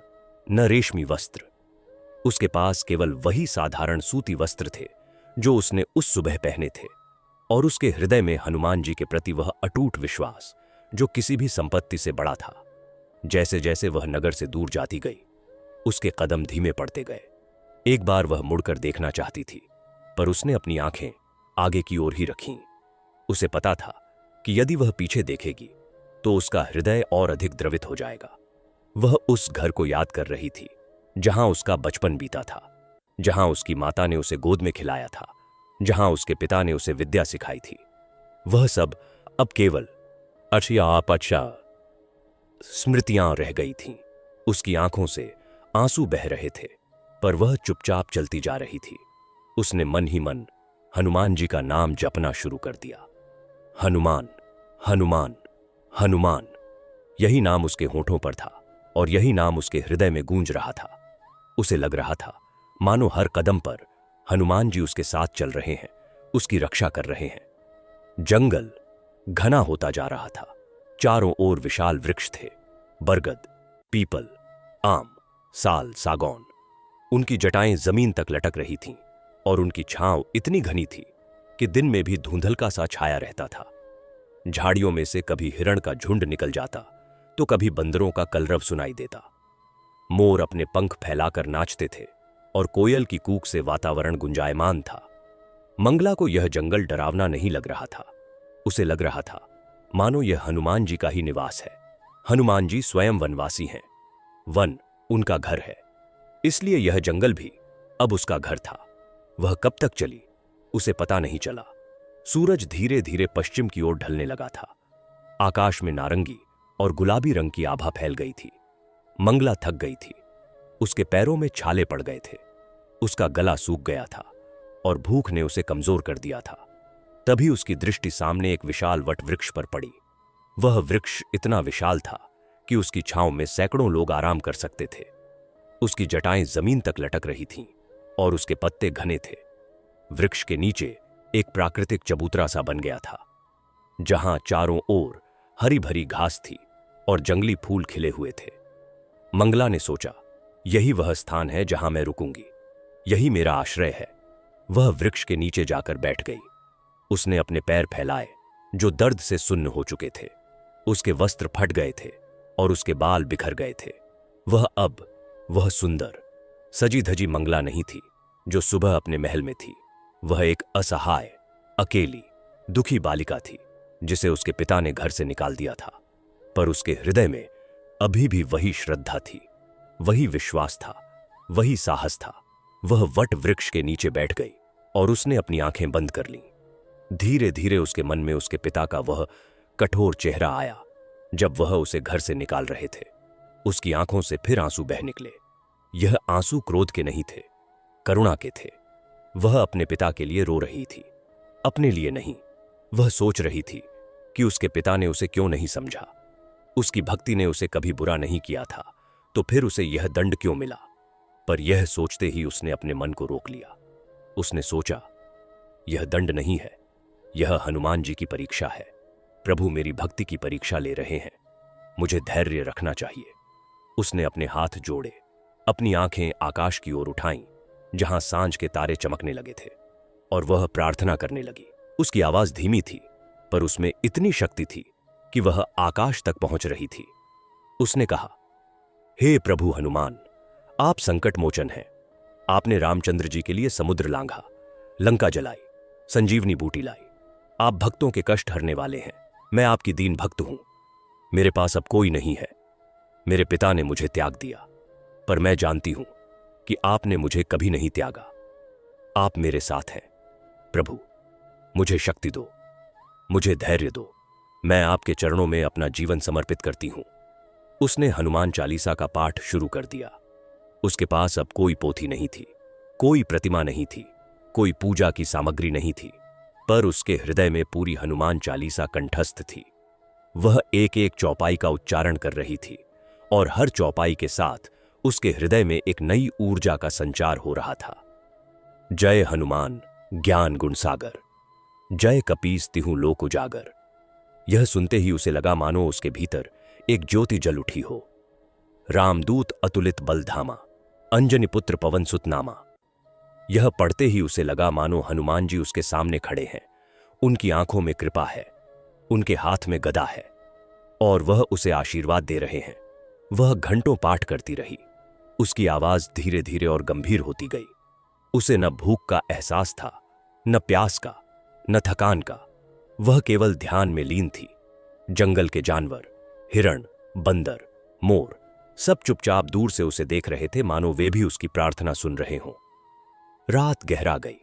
न रेशमी वस्त्र। उसके पास केवल वही साधारण सूती वस्त्र थे जो उसने उस सुबह पहने थे, और उसके हृदय में हनुमान जी के प्रति वह अटूट विश्वास जो किसी भी संपत्ति से बड़ा था। जैसे जैसे वह नगर से दूर जाती गई, उसके कदम धीमे पड़ते गए। एक बार वह मुड़कर देखना चाहती थी, पर उसने अपनी आंखें आगे की ओर ही रखीं। उसे पता था कि यदि वह पीछे देखेगी तो उसका हृदय और अधिक द्रवित हो जाएगा। वह उस घर को याद कर रही थी जहां उसका बचपन बीता था, जहां उसकी माता ने उसे गोद में खिलाया था, जहां उसके पिता ने उसे विद्या सिखाई थी। वह सब अब केवल अच्छा स्मृतियां रह गई थीं। उसकी आंखों से आंसू बह रहे थे, पर वह चुपचाप चलती जा रही थी। उसने मन ही मन हनुमान जी का नाम जपना शुरू कर दिया। हनुमान, हनुमान, हनुमान। यही नाम उसके होठों पर था और यही नाम उसके हृदय में गूंज रहा था। उसे लग रहा था मानो हर कदम पर हनुमान जी उसके साथ चल रहे हैं, उसकी रक्षा कर रहे हैं। जंगल घना होता जा रहा था। चारों ओर विशाल वृक्ष थे, बरगद, पीपल, आम, साल, सागौन। उनकी जटाएं जमीन तक लटक रही थीं और उनकी छांव इतनी घनी थी कि दिन में भी धुंधलका सा छाया रहता था। झाड़ियों में से कभी हिरण का झुंड निकल जाता तो कभी बंदरों का कलरव सुनाई देता। मोर अपने पंख फैलाकर नाचते थे और कोयल की कूक से वातावरण गुंजायमान था। मंगला को यह जंगल डरावना नहीं लग रहा था। उसे लग रहा था मानो यह हनुमान जी का ही निवास है। हनुमान जी स्वयं वनवासी हैं। वन उनका घर है, इसलिए यह जंगल भी अब उसका घर था। वह कब तक चली उसे पता नहीं चला। सूरज धीरे धीरे पश्चिम की ओर ढलने लगा था। आकाश में नारंगी और गुलाबी रंग की आभा फैल गई थी। मंगला थक गई थी। उसके पैरों में छाले पड़ गए थे। उसका गला सूख गया था और भूख ने उसे कमजोर कर दिया था। तभी उसकी दृष्टि सामने एक विशाल वट वृक्ष पर पड़ी। वह वृक्ष इतना विशाल था कि उसकी छांव में सैकड़ों लोग आराम कर सकते थे। उसकी जटाएं जमीन तक लटक रही थीं और उसके पत्ते घने थे। वृक्ष के नीचे एक प्राकृतिक चबूतरा सा बन गया था, जहां चारों ओर हरी भरी घास थी और जंगली फूल खिले हुए थे। मंगला ने सोचा, यही वह स्थान है जहां मैं रुकूंगी, यही मेरा आश्रय है। वह वृक्ष के नीचे जाकर बैठ गई। उसने अपने पैर फैलाए जो दर्द से सुन्न हो चुके थे। उसके वस्त्र फट गए थे और उसके बाल बिखर गए थे। वह सुंदर सजी धजी मंगला नहीं थी जो सुबह अपने महल में थी। वह एक असहाय, अकेली, दुखी बालिका थी जिसे उसके पिता ने घर से निकाल दिया था। पर उसके हृदय में अभी भी वही श्रद्धा थी, वही विश्वास था, वही साहस था। वह वट वृक्ष के नीचे बैठ गई और उसने अपनी आंखें बंद कर लीं। धीरे धीरे उसके मन में उसके पिता का वह कठोर चेहरा आया जब वह उसे घर से निकाल रहे थे। उसकी आंखों से फिर आंसू बह निकले। यह आंसू क्रोध के नहीं थे, करुणा के थे। वह अपने पिता के लिए रो रही थी, अपने लिए नहीं। वह सोच रही थी कि उसके पिता ने उसे क्यों नहीं समझा। उसकी भक्ति ने उसे कभी बुरा नहीं किया था, तो फिर उसे यह दंड क्यों मिला। पर यह सोचते ही उसने अपने मन को रोक लिया। उसने सोचा, यह दंड नहीं है, यह हनुमान जी की परीक्षा है। प्रभु मेरी भक्ति की परीक्षा ले रहे हैं, मुझे धैर्य रखना चाहिए। उसने अपने हाथ जोड़े, अपनी आंखें आकाश की ओर उठाईं जहां सांझ के तारे चमकने लगे थे, और वह प्रार्थना करने लगी। उसकी आवाज धीमी थी, पर उसमें इतनी शक्ति थी कि वह आकाश तक पहुंच रही थी। उसने कहा, हे प्रभु हनुमान, आप संकट मोचन हैं। आपने रामचंद्र जी के लिए समुद्र लांघा, लंका जलाई, संजीवनी बूटी लाई। आप भक्तों के कष्ट हरने वाले हैं। मैं आपकी दीन भक्त हूं। मेरे पास अब कोई नहीं है। मेरे पिता ने मुझे त्याग दिया, पर मैं जानती हूं कि आपने मुझे कभी नहीं त्यागा। आप मेरे साथ हैं। प्रभु, मुझे शक्ति दो, मुझे धैर्य दो। मैं आपके चरणों में अपना जीवन समर्पित करती हूं। उसने हनुमान चालीसा का पाठ शुरू कर दिया। उसके पास अब कोई पोथी नहीं थी, कोई प्रतिमा नहीं थी, कोई पूजा की सामग्री नहीं थी, पर उसके हृदय में पूरी हनुमान चालीसा कंठस्थ थी। वह एक एक चौपाई का उच्चारण कर रही थी और हर चौपाई के साथ उसके हृदय में एक नई ऊर्जा का संचार हो रहा था। जय हनुमान ज्ञान गुण सागर, जय कपीस तिहु लोक उजागर। यह सुनते ही उसे लगा मानो उसके भीतर एक ज्योति जल उठी हो। रामदूत अतुलित बल धामा, अंजनी पुत्र पवन सुत नामा। यह पढ़ते ही उसे लगा मानो हनुमान जी उसके सामने खड़े हैं। उनकी आंखों में कृपा है, उनके हाथ में गदा है और वह उसे आशीर्वाद दे रहे हैं। वह घंटों पाठ करती रही। उसकी आवाज धीरे धीरे और गंभीर होती गई। उसे न भूख का एहसास था, न प्यास का, न थकान का। वह केवल ध्यान में लीन थी। जंगल के जानवर, हिरण, बंदर, मोर सब चुपचाप दूर से उसे देख रहे थे, मानो वे भी उसकी प्रार्थना सुन रहे हों। रात गहरा गई।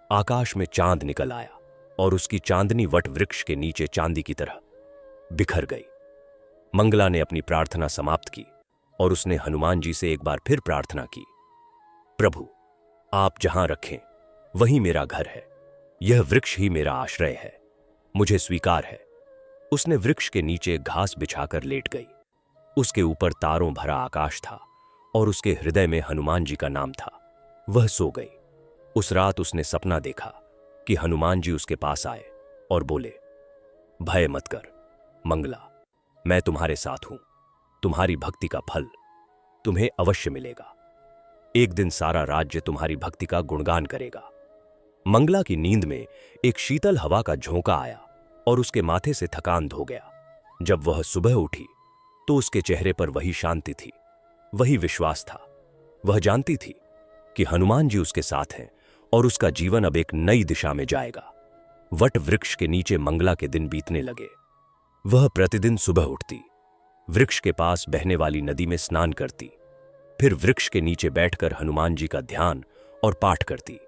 आकाश में चांद निकल आया और उसकी चांदनी वट वृक्ष के नीचे चांदी की तरह बिखर गई। मंगला ने अपनी प्रार्थना समाप्त की और उसने हनुमान जी से एक बार फिर प्रार्थना की, प्रभु, आप जहां रखें वही मेरा घर है। यह वृक्ष ही मेरा आश्रय है, मुझे स्वीकार है। उसने वृक्ष के नीचे घास बिछाकर लेट गई। उसके ऊपर तारों भरा आकाश था और उसके हृदय में हनुमान जी का नाम था। वह सो गई। उस रात उसने सपना देखा कि हनुमान जी उसके पास आए और बोले, भय मत कर मंगला, मैं तुम्हारे साथ हूं। तुम्हारी भक्ति का फल तुम्हें अवश्य मिलेगा। एक दिन सारा राज्य तुम्हारी भक्ति का गुणगान करेगा। मंगला की नींद में एक शीतल हवा का झोंका आया और उसके माथे से थकान धो गया। जब वह सुबह उठी तो उसके चेहरे पर वही शांति थी, वही विश्वास था। वह जानती थी कि हनुमान जी उसके साथ हैं और उसका जीवन अब एक नई दिशा में जाएगा। वट वृक्ष के नीचे मंगला के दिन बीतने लगे। वह प्रतिदिन सुबह उठती, वृक्ष के पास बहने वाली नदी में स्नान करती, फिर वृक्ष के नीचे बैठकर हनुमान जी का ध्यान और पाठ करती।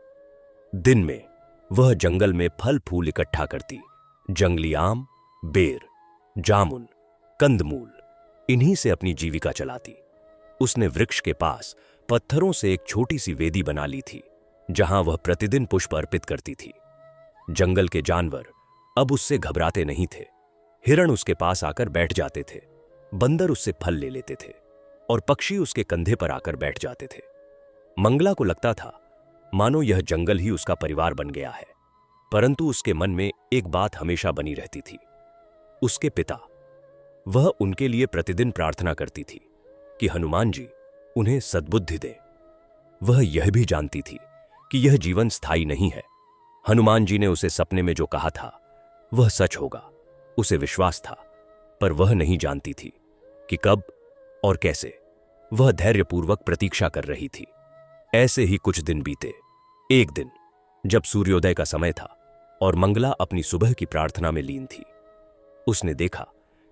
दिन में वह जंगल में फल फूल इकट्ठा करती, जंगली आम, बेर, जामुन, कंदमूल, इन्हीं से अपनी जीविका चलाती। उसने वृक्ष के पास पत्थरों से एक छोटी सी वेदी बना ली थी, जहां वह प्रतिदिन पुष्प अर्पित करती थी। जंगल के जानवर अब उससे घबराते नहीं थे। हिरण उसके पास आकर बैठ जाते थे, बंदर उससे फल ले लेते थे और पक्षी उसके कंधे पर आकर बैठ जाते थे। मंगला को लगता था मानो यह जंगल ही उसका परिवार बन गया है, परंतु उसके मन में एक बात हमेशा बनी रहती थी, उसके पिता। वह उनके लिए प्रतिदिन प्रार्थना करती थी कि हनुमान जी उन्हें सद्बुद्धि दें। वह यह भी जानती थी कि यह जीवन स्थायी नहीं है। हनुमान जी ने उसे सपने में जो कहा था वह सच होगा, उसे विश्वास था, पर वह नहीं जानती थी कि कब और कैसे। वह धैर्यपूर्वक प्रतीक्षा कर रही थी। ऐसे ही कुछ दिन बीते। एक दिन जब सूर्योदय का समय था और मंगला अपनी सुबह की प्रार्थना में लीन थी, उसने देखा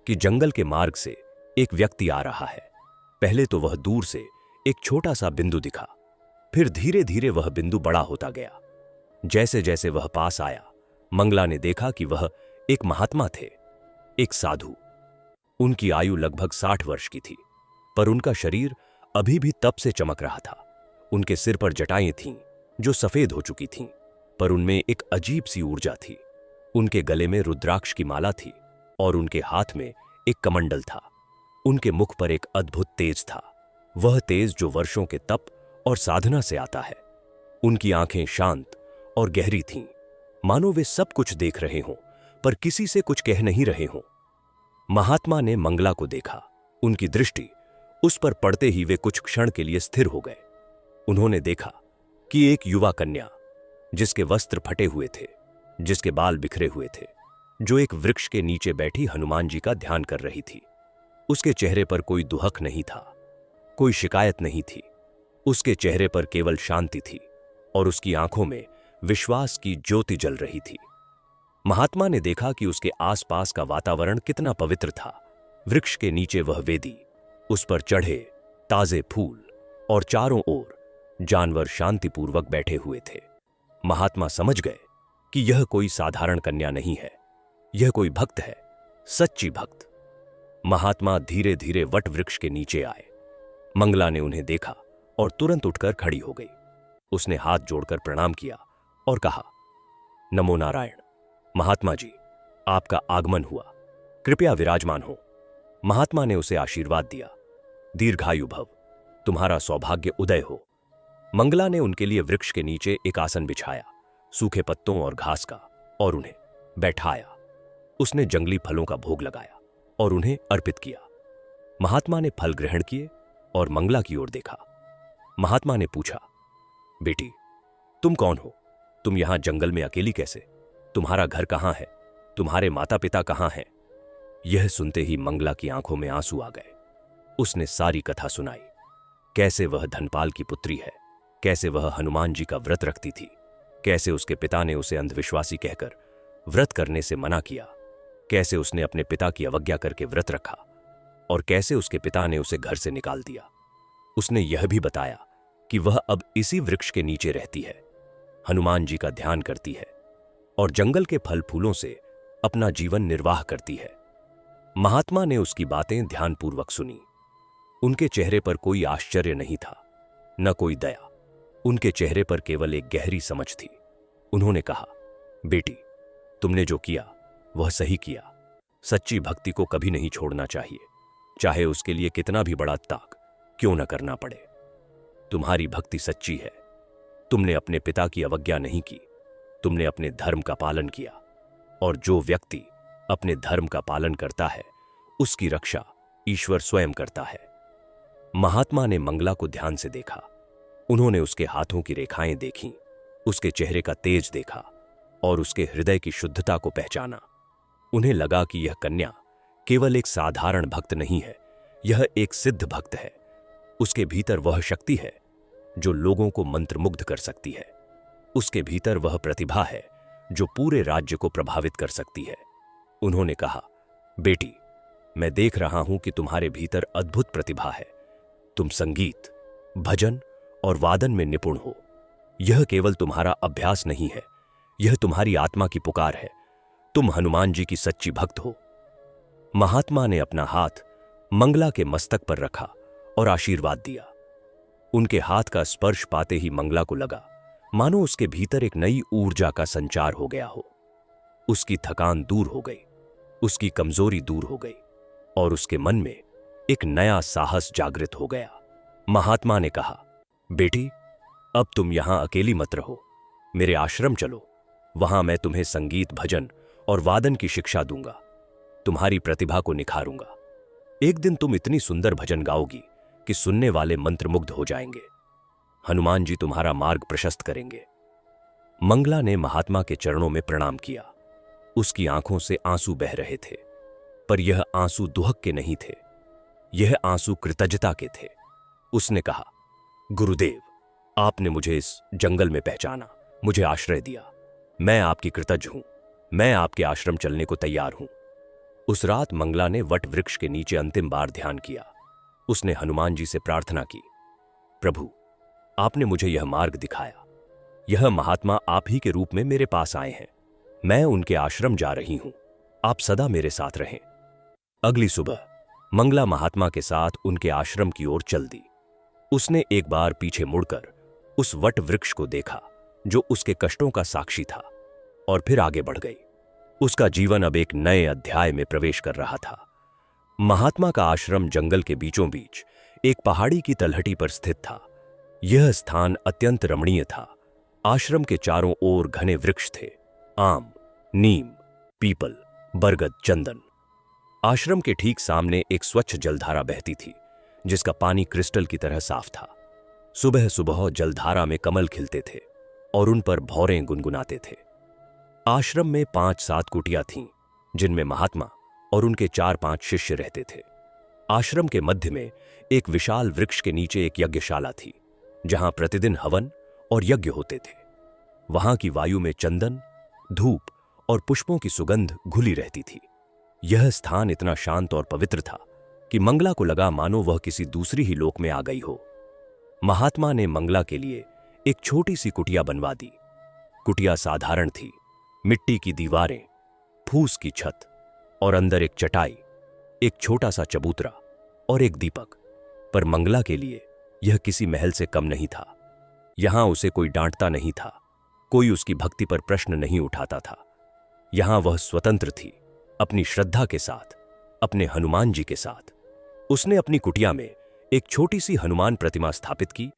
कि जंगल के मार्ग से एक व्यक्ति आ रहा है। पहले तो वह दूर से एक छोटा सा बिंदु दिखा, फिर धीरे धीरे वह बिंदु बड़ा होता गया। जैसे जैसे वह पास आया, मंगला ने देखा कि वह एक महात्मा थे, एक साधु। उनकी आयु लगभग 60 वर्ष की थी, पर उनका शरीर अभी भी तप से चमक रहा था। उनके सिर पर जटाएं थीं जो सफेद हो चुकी थीं, पर उनमें एक अजीब सी ऊर्जा थी। उनके गले में रुद्राक्ष की माला थी और उनके हाथ में एक कमंडल था। उनके मुख पर एक अद्भुत तेज था, वह तेज जो वर्षों के तप और साधना से आता है। उनकी आंखें शांत और गहरी थीं, मानो वे सब कुछ देख रहे हों पर किसी से कुछ कह नहीं रहे हों। महात्मा ने मंगला को देखा। उनकी दृष्टि उस पर पड़ते ही वे कुछ क्षण के लिए स्थिर हो गए। उन्होंने देखा कि एक युवा कन्या, जिसके वस्त्र फटे हुए थे, जिसके बाल बिखरे हुए थे, जो एक वृक्ष के नीचे बैठी हनुमान जी का ध्यान कर रही थी। उसके चेहरे पर कोई दुहक नहीं था, कोई शिकायत नहीं थी। उसके चेहरे पर केवल शांति थी और उसकी आंखों में विश्वास की ज्योति जल रही थी। महात्मा ने देखा कि उसके आसपास का वातावरण कितना पवित्र था। वृक्ष के नीचे वह वेदी, उस पर चढ़े ताजे फूल और चारों ओर जानवर शांतिपूर्वक बैठे हुए थे। महात्मा समझ गए कि यह कोई साधारण कन्या नहीं है, यह कोई भक्त है, सच्ची भक्त। महात्मा धीरे धीरे वट वृक्ष के नीचे आए। मंगला ने उन्हें देखा और तुरंत उठकर खड़ी हो गई। उसने हाथ जोड़कर प्रणाम किया और कहा, नमो नारायण। महात्मा जी, आपका आगमन हुआ, कृपया विराजमान हो। महात्मा ने उसे आशीर्वाद दिया। दीर्घायु भव, तुम्हारा सौभाग्य उदय हो। मंगला ने उनके लिए वृक्ष के नीचे एक आसन बिछाया, सूखे पत्तों और घास का, और उन्हें बैठाया। उसने जंगली फलों का भोग लगाया और उन्हें अर्पित किया। महात्मा ने फल ग्रहण किए और मंगला की ओर देखा। महात्मा ने पूछा, बेटी, तुम कौन हो? तुम यहां जंगल में अकेली कैसे? तुम्हारा घर कहां है? तुम्हारे माता पिता कहां हैं? यह सुनते ही मंगला की आंखों में आंसू आ गए। उसने सारी कथा सुनाई, कैसे वह धनपाल की पुत्री है, कैसे वह हनुमान जी का व्रत रखती थी, कैसे उसके पिता ने उसे अंधविश्वासी कहकर व्रत करने से मना किया, कैसे उसने अपने पिता की अवज्ञा करके व्रत रखा और कैसे उसके पिता ने उसे घर से निकाल दिया। उसने यह भी बताया कि वह अब इसी वृक्ष के नीचे रहती है, हनुमान जी का ध्यान करती है और जंगल के फल फूलों से अपना जीवन निर्वाह करती है। महात्मा ने उसकी बातें ध्यानपूर्वक सुनी। उनके चेहरे पर कोई आश्चर्य नहीं था, न कोई दया। उनके चेहरे पर केवल एक गहरी समझ थी। उन्होंने कहा, बेटी, तुमने जो किया वह सही किया। सच्ची भक्ति को कभी नहीं छोड़ना चाहिए, चाहे उसके लिए कितना भी बड़ा त्याग क्यों न करना पड़े। तुम्हारी भक्ति सच्ची है। तुमने अपने पिता की अवज्ञा नहीं की, तुमने अपने धर्म का पालन किया, और जो व्यक्ति अपने धर्म का पालन करता है उसकी रक्षा ईश्वर स्वयं करता है। महात्मा ने मंगला को ध्यान से देखा। उन्होंने उसके हाथों की रेखाएं देखीं, उसके चेहरे का तेज देखा और उसके हृदय की शुद्धता को पहचाना। उन्हें लगा कि यह कन्या केवल एक साधारण भक्त नहीं है, यह एक सिद्ध भक्त है। उसके भीतर वह शक्ति है जो लोगों को मंत्रमुग्ध कर सकती है। उसके भीतर वह प्रतिभा है जो पूरे राज्य को प्रभावित कर सकती है। उन्होंने कहा, बेटी, मैं देख रहा हूं कि तुम्हारे भीतर अद्भुत प्रतिभा है। तुम संगीत, भजन और वादन में निपुण हो। यह केवल तुम्हारा अभ्यास नहीं है, यह तुम्हारी आत्मा की पुकार है। तुम हनुमान जी की सच्ची भक्त हो। महात्मा ने अपना हाथ मंगला के मस्तक पर रखा और आशीर्वाद दिया। उनके हाथ का स्पर्श पाते ही मंगला को लगा मानो उसके भीतर एक नई ऊर्जा का संचार हो गया हो। उसकी थकान दूर हो गई, उसकी कमजोरी दूर हो गई और उसके मन में एक नया साहस जागृत हो गया। महात्मा ने कहा, बेटी, अब तुम यहां अकेली मत रहो, मेरे आश्रम चलो। वहां मैं तुम्हें संगीत, भजन और वादन की शिक्षा दूंगा, तुम्हारी प्रतिभा को निखारूंगा। एक दिन तुम इतनी सुंदर भजन गाओगी कि सुनने वाले मंत्रमुग्ध हो जाएंगे। हनुमान जी तुम्हारा मार्ग प्रशस्त करेंगे। मंगला ने महात्मा के चरणों में प्रणाम किया। उसकी आंखों से आंसू बह रहे थे, पर यह आंसू दुहक के नहीं थे, यह आंसू कृतज्ञता के थे। उसने कहा, गुरुदेव, आपने मुझे इस जंगल में पहचाना, मुझे आश्रय दिया। मैं आपकी कृतज्ञ हूं। मैं आपके आश्रम चलने को तैयार हूं। उस रात मंगला ने वट वृक्ष के नीचे अंतिम बार ध्यान किया। उसने हनुमान जी से प्रार्थना की, प्रभु, आपने मुझे यह मार्ग दिखाया। यह महात्मा आप ही के रूप में मेरे पास आए हैं। मैं उनके आश्रम जा रही हूं। आप सदा मेरे साथ रहें। अगली सुबह मंगला महात्मा के साथ उनके आश्रम की ओर चल दी। उसने एक बार पीछे मुड़कर उस वट वृक्ष को देखा जो उसके कष्टों का साक्षी था, और फिर आगे बढ़ गई। उसका जीवन अब एक नए अध्याय में प्रवेश कर रहा था। महात्मा का आश्रम जंगल के बीचों बीच एक पहाड़ी की तलहटी पर स्थित था। यह स्थान अत्यंत रमणीय था। आश्रम के चारों ओर घने वृक्ष थे, आम, नीम, पीपल, बरगद, चंदन। आश्रम के ठीक सामने एक स्वच्छ जलधारा बहती थी, जिसका पानी क्रिस्टल की तरह साफ था। सुबह सुबह जलधारा में कमल खिलते थे और उन पर भौरें गुनगुनाते थे। आश्रम में 5-7 कुटिया थीं, जिनमें महात्मा और उनके 4-5 शिष्य रहते थे। आश्रम के मध्य में एक विशाल वृक्ष के नीचे एक यज्ञशाला थी, जहां प्रतिदिन हवन और यज्ञ होते थे। वहां की वायु में चंदन, धूप और पुष्पों की सुगंध घुली रहती थी। यह स्थान इतना शांत और पवित्र था कि मंगला को लगा मानो वह किसी दूसरी ही लोक में आ गई हो। महात्मा ने मंगला के लिए एक छोटी सी कुटिया बनवा दी। कुटिया साधारण थी, मिट्टी की दीवारें, फूस की छत और अंदर एक चटाई, एक छोटा सा चबूतरा और एक दीपक। पर मंगला के लिए यह किसी महल से कम नहीं था। यहां उसे कोई डांटता नहीं था, कोई उसकी भक्ति पर प्रश्न नहीं उठाता था। यहां वह स्वतंत्र थी, अपनी श्रद्धा के साथ, अपने हनुमान जी के साथ। उसने अपनी कुटिया में एक छोटी सी हनुमान प्रतिमा स्थापित की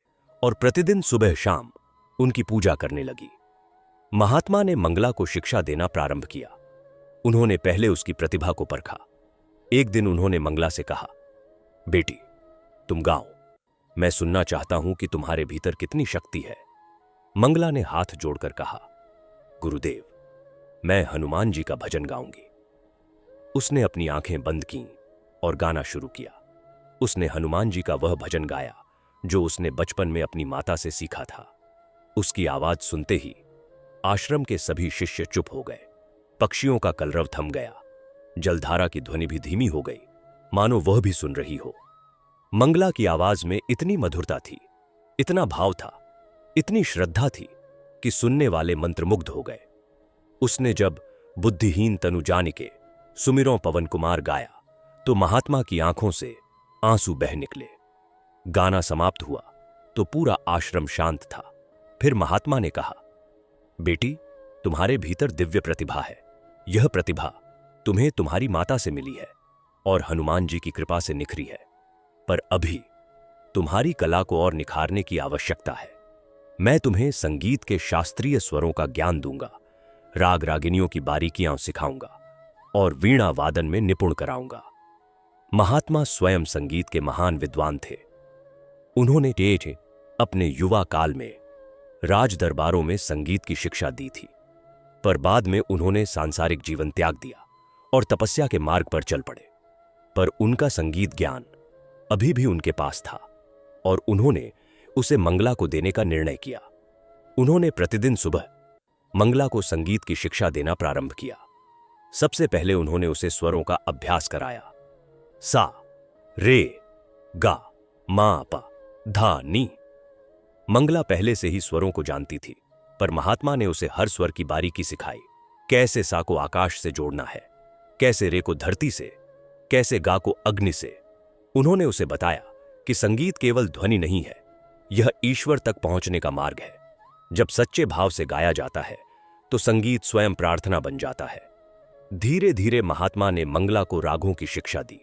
और प्रतिदिन सुबह शाम उनकी पूजा करने लगी। महात्मा ने मंगला को शिक्षा देना प्रारंभ किया। उन्होंने पहले उसकी प्रतिभा को परखा। एक दिन उन्होंने मंगला से कहा, बेटी, तुम गाओ, मैं सुनना चाहता हूं कि तुम्हारे भीतर कितनी शक्ति है। मंगला ने हाथ जोड़कर कहा, गुरुदेव, मैं हनुमान जी का भजन गाऊंगी। उसने अपनी आंखें बंद कीं और गाना शुरू किया। उसने हनुमान जी का वह भजन गाया जो उसने बचपन में अपनी माता से सीखा था। उसकी आवाज सुनते ही आश्रम के सभी शिष्य चुप हो गए। पक्षियों का कलरव थम गया। जलधारा की ध्वनि भी धीमी हो गई, मानो वह भी सुन रही हो। मंगला की आवाज में इतनी मधुरता थी, इतना भाव था, इतनी श्रद्धा थी कि सुनने वाले मंत्रमुग्ध हो गए। उसने जब बुद्धिहीन तनु जानिके सुमिरों पवन कुमार गाया तो महात्मा की आंखों से आंसू बह निकले। गाना समाप्त हुआ तो पूरा आश्रम शांत था। फिर महात्मा ने कहा, बेटी, तुम्हारे भीतर दिव्य प्रतिभा है। यह प्रतिभा तुम्हें तुम्हारी माता से मिली है और हनुमान जी की कृपा से निखरी है, पर अभी तुम्हारी कला को और निखारने की आवश्यकता है। मैं तुम्हें संगीत के शास्त्रीय स्वरों का ज्ञान दूंगा, राग रागिनियों की बारीकियां सिखाऊंगा और वीणा वादन में निपुण कराऊंगा। महात्मा स्वयं संगीत के महान विद्वान थे। उन्होंने तेज अपने युवा काल में राज दरबारों में संगीत की शिक्षा दी थी, पर बाद में उन्होंने सांसारिक जीवन त्याग दिया और तपस्या के मार्ग पर चल पड़े। पर उनका संगीत ज्ञान अभी भी उनके पास था और उन्होंने उसे मंगला को देने का निर्णय किया। उन्होंने प्रतिदिन सुबह मंगला को संगीत की शिक्षा देना प्रारंभ किया। सबसे पहले उन्होंने उसे स्वरों का अभ्यास कराया। सा, रे, गा, मा, पा, धा, नी। मंगला पहले से ही स्वरों को जानती थी, पर महात्मा ने उसे हर स्वर की बारीकी सिखाई। कैसे सा को आकाश से जोड़ना है, कैसे रे को धरती से, कैसे गा को अग्नि से। उन्होंने उसे बताया कि संगीत केवल ध्वनि नहीं है, यह ईश्वर तक पहुंचने का मार्ग है। जब सच्चे भाव से गाया जाता है तो संगीत स्वयं प्रार्थना बन जाता है। धीरे धीरे महात्मा ने मंगला को रागों की शिक्षा दी।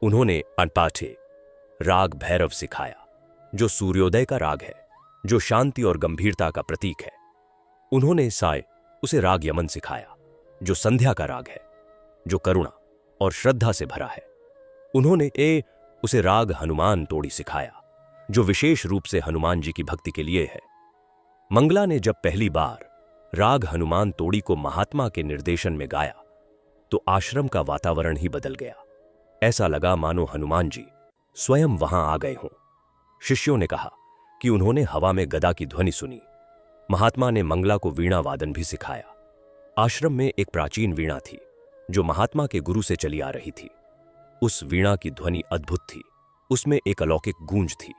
उन्होंने अनपाठे राग भैरव सिखाया, जो सूर्योदय का राग है, जो शांति और गंभीरता का प्रतीक है। उन्होंने साय उसे राग यमन सिखाया, जो संध्या का राग है, जो करुणा और श्रद्धा से भरा है। उन्होंने उसे राग हनुमान तोड़ी सिखाया, जो विशेष रूप से हनुमान जी की भक्ति के लिए है। मंगला ने जब पहली बार राग हनुमान तोड़ी को महात्मा के निर्देशन में गाया तो आश्रम का वातावरण ही बदल गया। ऐसा लगा मानो हनुमान जी स्वयं वहां आ गए हों। शिष्यों ने कहा कि उन्होंने हवा में गदा की ध्वनि सुनी। महात्मा ने मंगला को वीणा वादन भी सिखाया। आश्रम में एक प्राचीन वीणा थी जो महात्मा के गुरु से चली आ रही थी। उस वीणा की ध्वनि अद्भुत थी, उसमें एक अलौकिक गूंज थी।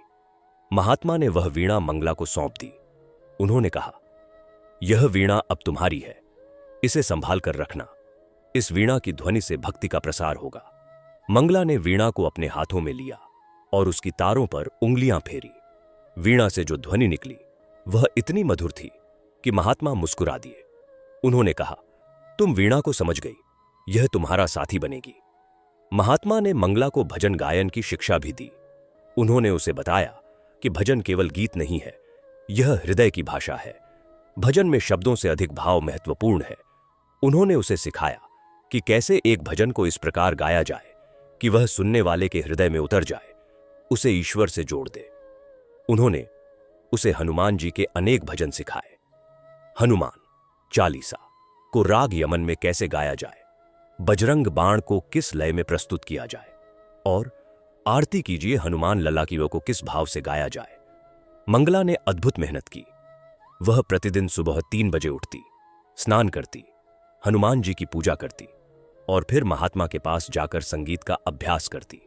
महात्मा ने वह वीणा मंगला को सौंप दी। उन्होंने कहा, यह वीणा अब तुम्हारी है, इसे संभाल कर रखना। इस वीणा की ध्वनि से भक्ति का प्रसार होगा। मंगला ने वीणा को अपने हाथों में लिया और उसकी तारों पर उंगलियां फेरी। वीणा से जो ध्वनि निकली वह इतनी मधुर थी कि महात्मा मुस्कुरा दिए। उन्होंने कहा, तुम वीणा को समझ गई, यह तुम्हारा साथी बनेगी। महात्मा ने मंगला को भजन गायन की शिक्षा भी दी। उन्होंने उसे बताया कि भजन केवल गीत नहीं है, यह हृदय की भाषा है। भजन में शब्दों से अधिक भाव महत्वपूर्ण है। उन्होंने उसे सिखाया कि कैसे एक भजन को इस प्रकार गाया जाए कि वह सुनने वाले के हृदय में उतर जाए, उसे ईश्वर से जोड़ दे। उन्होंने उसे हनुमान जी के अनेक भजन सिखाए। हनुमान चालीसा को राग यमन में कैसे गाया जाए, बजरंग बाण को किस लय में प्रस्तुत किया जाए और आरती कीजिए हनुमान लला की वो को किस भाव से गाया जाए। मंगला ने अद्भुत मेहनत की। वह प्रतिदिन सुबह 3 बजे उठती, स्नान करती, हनुमान जी की पूजा करती और फिर महात्मा के पास जाकर संगीत का अभ्यास करती।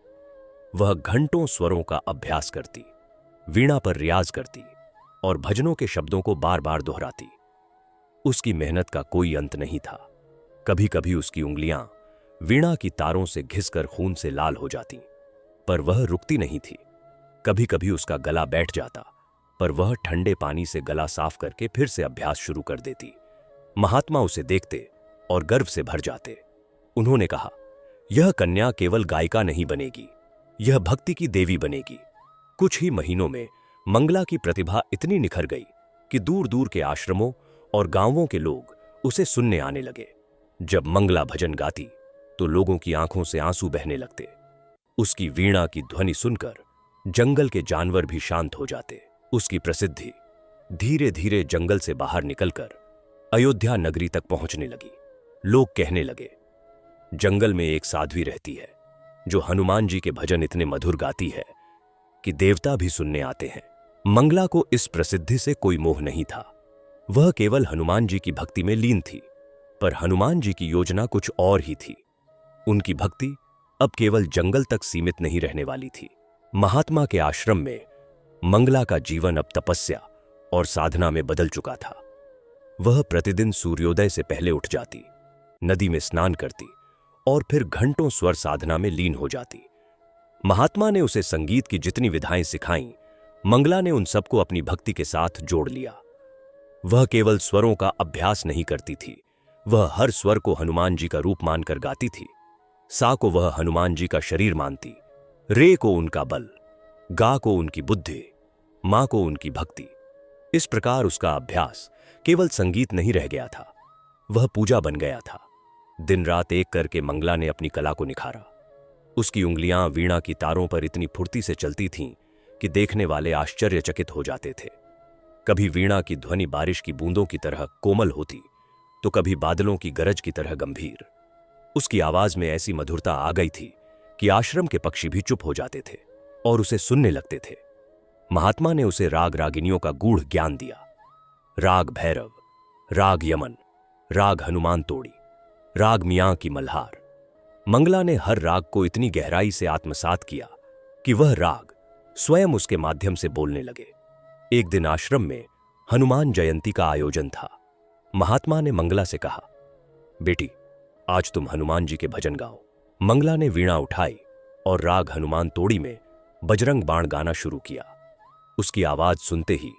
वह घंटों स्वरों का अभ्यास करती, वीणा पर रियाज करती और भजनों के शब्दों को बार बार दोहराती। उसकी मेहनत का कोई अंत नहीं था। कभी कभी उसकी उंगलियां वीणा की तारों से घिसकर खून से लाल हो जाती, पर वह रुकती नहीं थी। कभी कभी उसका गला बैठ जाता, पर वह ठंडे पानी से गला साफ करके फिर से अभ्यास शुरू कर देती। महात्मा उसे देखते और गर्व से भर जाते। उन्होंने कहा, यह कन्या केवल गायिका नहीं बनेगी, यह भक्ति की देवी बनेगी। कुछ ही महीनों में मंगला की प्रतिभा इतनी निखर गई कि दूर दूर के आश्रमों और गांवों के लोग उसे सुनने आने लगे। जब मंगला भजन गाती तो लोगों की आंखों से आंसू बहने लगते। उसकी वीणा की ध्वनि सुनकर जंगल के जानवर भी शांत हो जाते। उसकी प्रसिद्धि धीरे धीरे जंगल से बाहर निकलकर अयोध्या नगरी तक पहुंचने लगी। लोग कहने लगे, जंगल में एक साध्वी रहती है जो हनुमान जी के भजन इतने मधुर गाती है कि देवता भी सुनने आते हैं। मंगला को इस प्रसिद्धि से कोई मोह नहीं था। वह केवल हनुमान जी की भक्ति में लीन थी, पर हनुमान जी की योजना कुछ और ही थी। उनकी भक्ति अब केवल जंगल तक सीमित नहीं रहने वाली थी। महात्मा के आश्रम में मंगला का जीवन अब तपस्या और साधना में बदल चुका था। वह प्रतिदिन सूर्योदय से पहले उठ जाती, नदी में स्नान करती और फिर घंटों स्वर साधना में लीन हो जाती। महात्मा ने उसे संगीत की जितनी विधाएं सिखाईं, मंगला ने उन सबको अपनी भक्ति के साथ जोड़ लिया। वह केवल स्वरों का अभ्यास नहीं करती थी, वह हर स्वर को हनुमान जी का रूप मानकर गाती थी। सा को वह हनुमान जी का शरीर मानती, रे को उनका बल, गा को उनकी बुद्धि, मां को उनकी भक्ति। इस प्रकार उसका अभ्यास केवल संगीत नहीं रह गया था, वह पूजा बन गया था। दिन रात एक करके मंगला ने अपनी कला को निखारा। उसकी उंगलियां वीणा की तारों पर इतनी फुर्ती से चलती थीं कि देखने वाले आश्चर्यचकित हो जाते थे। कभी वीणा की ध्वनि बारिश की बूंदों की तरह कोमल होती, तो कभी बादलों की गरज की तरह गंभीर। उसकी आवाज में ऐसी मधुरता आ गई थी कि आश्रम के पक्षी भी चुप हो जाते थे और उसे सुनने लगते थे। महात्मा ने उसे राग रागिनियों का गूढ़ ज्ञान दिया। राग भैरव, राग यमन, राग हनुमान तोड़ी, राग मियां की मल्हार। मंगला ने हर राग को इतनी गहराई से आत्मसात किया कि वह राग स्वयं उसके माध्यम से बोलने लगे। एक दिन आश्रम में हनुमान जयंती का आयोजन था। महात्मा ने मंगला से कहा, बेटी, आज तुम हनुमान जी के भजन गाओ। मंगला ने वीणा उठाई और राग हनुमान तोड़ी में बजरंग बाण गाना शुरू किया। उसकी आवाज सुनते ही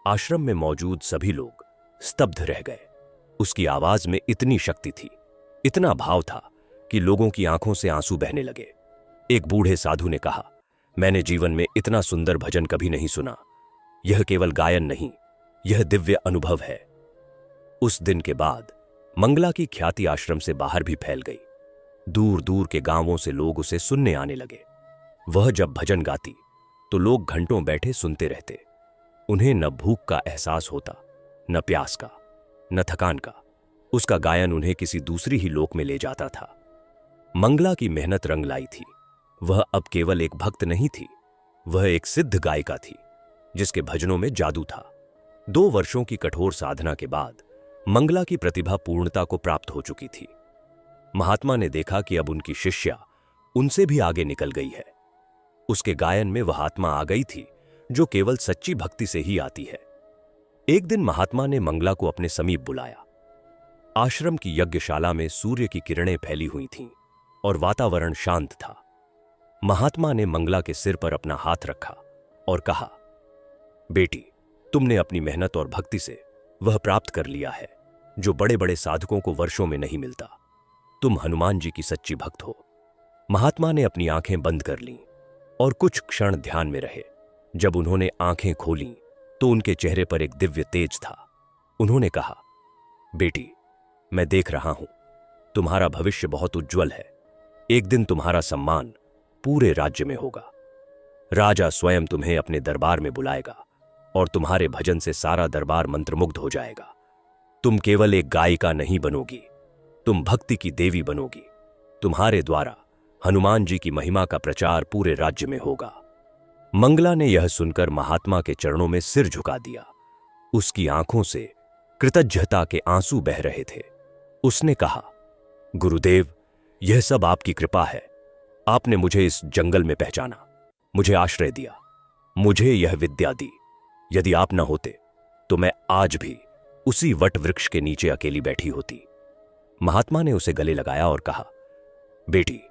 आश्रम में मौजूद सभी लोग स्तब्ध रह गए। उसकी आवाज में इतनी शक्ति थी, इतना भाव था कि लोगों की आंखों से आंसू बहने लगे। एक बूढ़े साधु ने कहा, मैंने जीवन में इतना सुंदर भजन कभी नहीं सुना। यह केवल गायन नहीं, यह दिव्य अनुभव है। उस दिन के बाद मंगला की ख्याति आश्रम से बाहर भी फैल गई। दूर दूर के गांवों से लोग उसे सुनने आने लगे। वह जब भजन गाती तो लोग घंटों बैठे सुनते रहते। उन्हें न भूख का एहसास होता, न प्यास का, न थकान का। उसका गायन उन्हें किसी दूसरी ही लोक में ले जाता था। मंगला की मेहनत रंग लाई थी। वह अब केवल एक भक्त नहीं थी, वह एक सिद्ध गायिका थी जिसके भजनों में जादू था। 2 वर्षों की कठोर साधना के बाद मंगला की प्रतिभा पूर्णता को प्राप्त हो चुकी थी। महात्मा ने देखा कि अब उनकी शिष्या उनसे भी आगे निकल गई है। उसके गायन में वह आत्मा आ गई थी जो केवल सच्ची भक्ति से ही आती है। एक दिन महात्मा ने मंगला को अपने समीप बुलाया। आश्रम की यज्ञशाला में सूर्य की किरणें फैली हुई थीं और वातावरण शांत था। महात्मा ने मंगला के सिर पर अपना हाथ रखा और कहा, बेटी, तुमने अपनी मेहनत और भक्ति से वह प्राप्त कर लिया है जो बड़े बड़े साधकों को वर्षों में नहीं मिलता। तुम हनुमान जी की सच्ची भक्त हो। महात्मा ने अपनी आंखें बंद कर लीं और कुछ क्षण ध्यान में रहे। जब उन्होंने आंखें खोलीं तो उनके चेहरे पर एक दिव्य तेज था। उन्होंने कहा, बेटी, मैं देख रहा हूं, तुम्हारा भविष्य बहुत उज्जवल है। एक दिन तुम्हारा सम्मान पूरे राज्य में होगा। राजा स्वयं तुम्हें अपने दरबार में बुलाएगा और तुम्हारे भजन से सारा दरबार मंत्रमुग्ध हो जाएगा। तुम केवल एक गायिका नहीं बनोगी, तुम भक्ति की देवी बनोगी। तुम्हारे द्वारा हनुमान जी की महिमा का प्रचार पूरे राज्य में होगा। मंगला ने यह सुनकर महात्मा के चरणों में सिर झुका दिया। उसकी आंखों से कृतज्ञता के आंसू बह रहे थे। उसने कहा, गुरुदेव, यह सब आपकी कृपा है। आपने मुझे इस जंगल में पहचाना, मुझे आश्रय दिया, मुझे यह विद्या दी। यदि आप न होते तो मैं आज भी उसी वट वृक्ष के नीचे अकेली बैठी होती। महात्मा ने उसे गले लगाया और कहा, बेटी,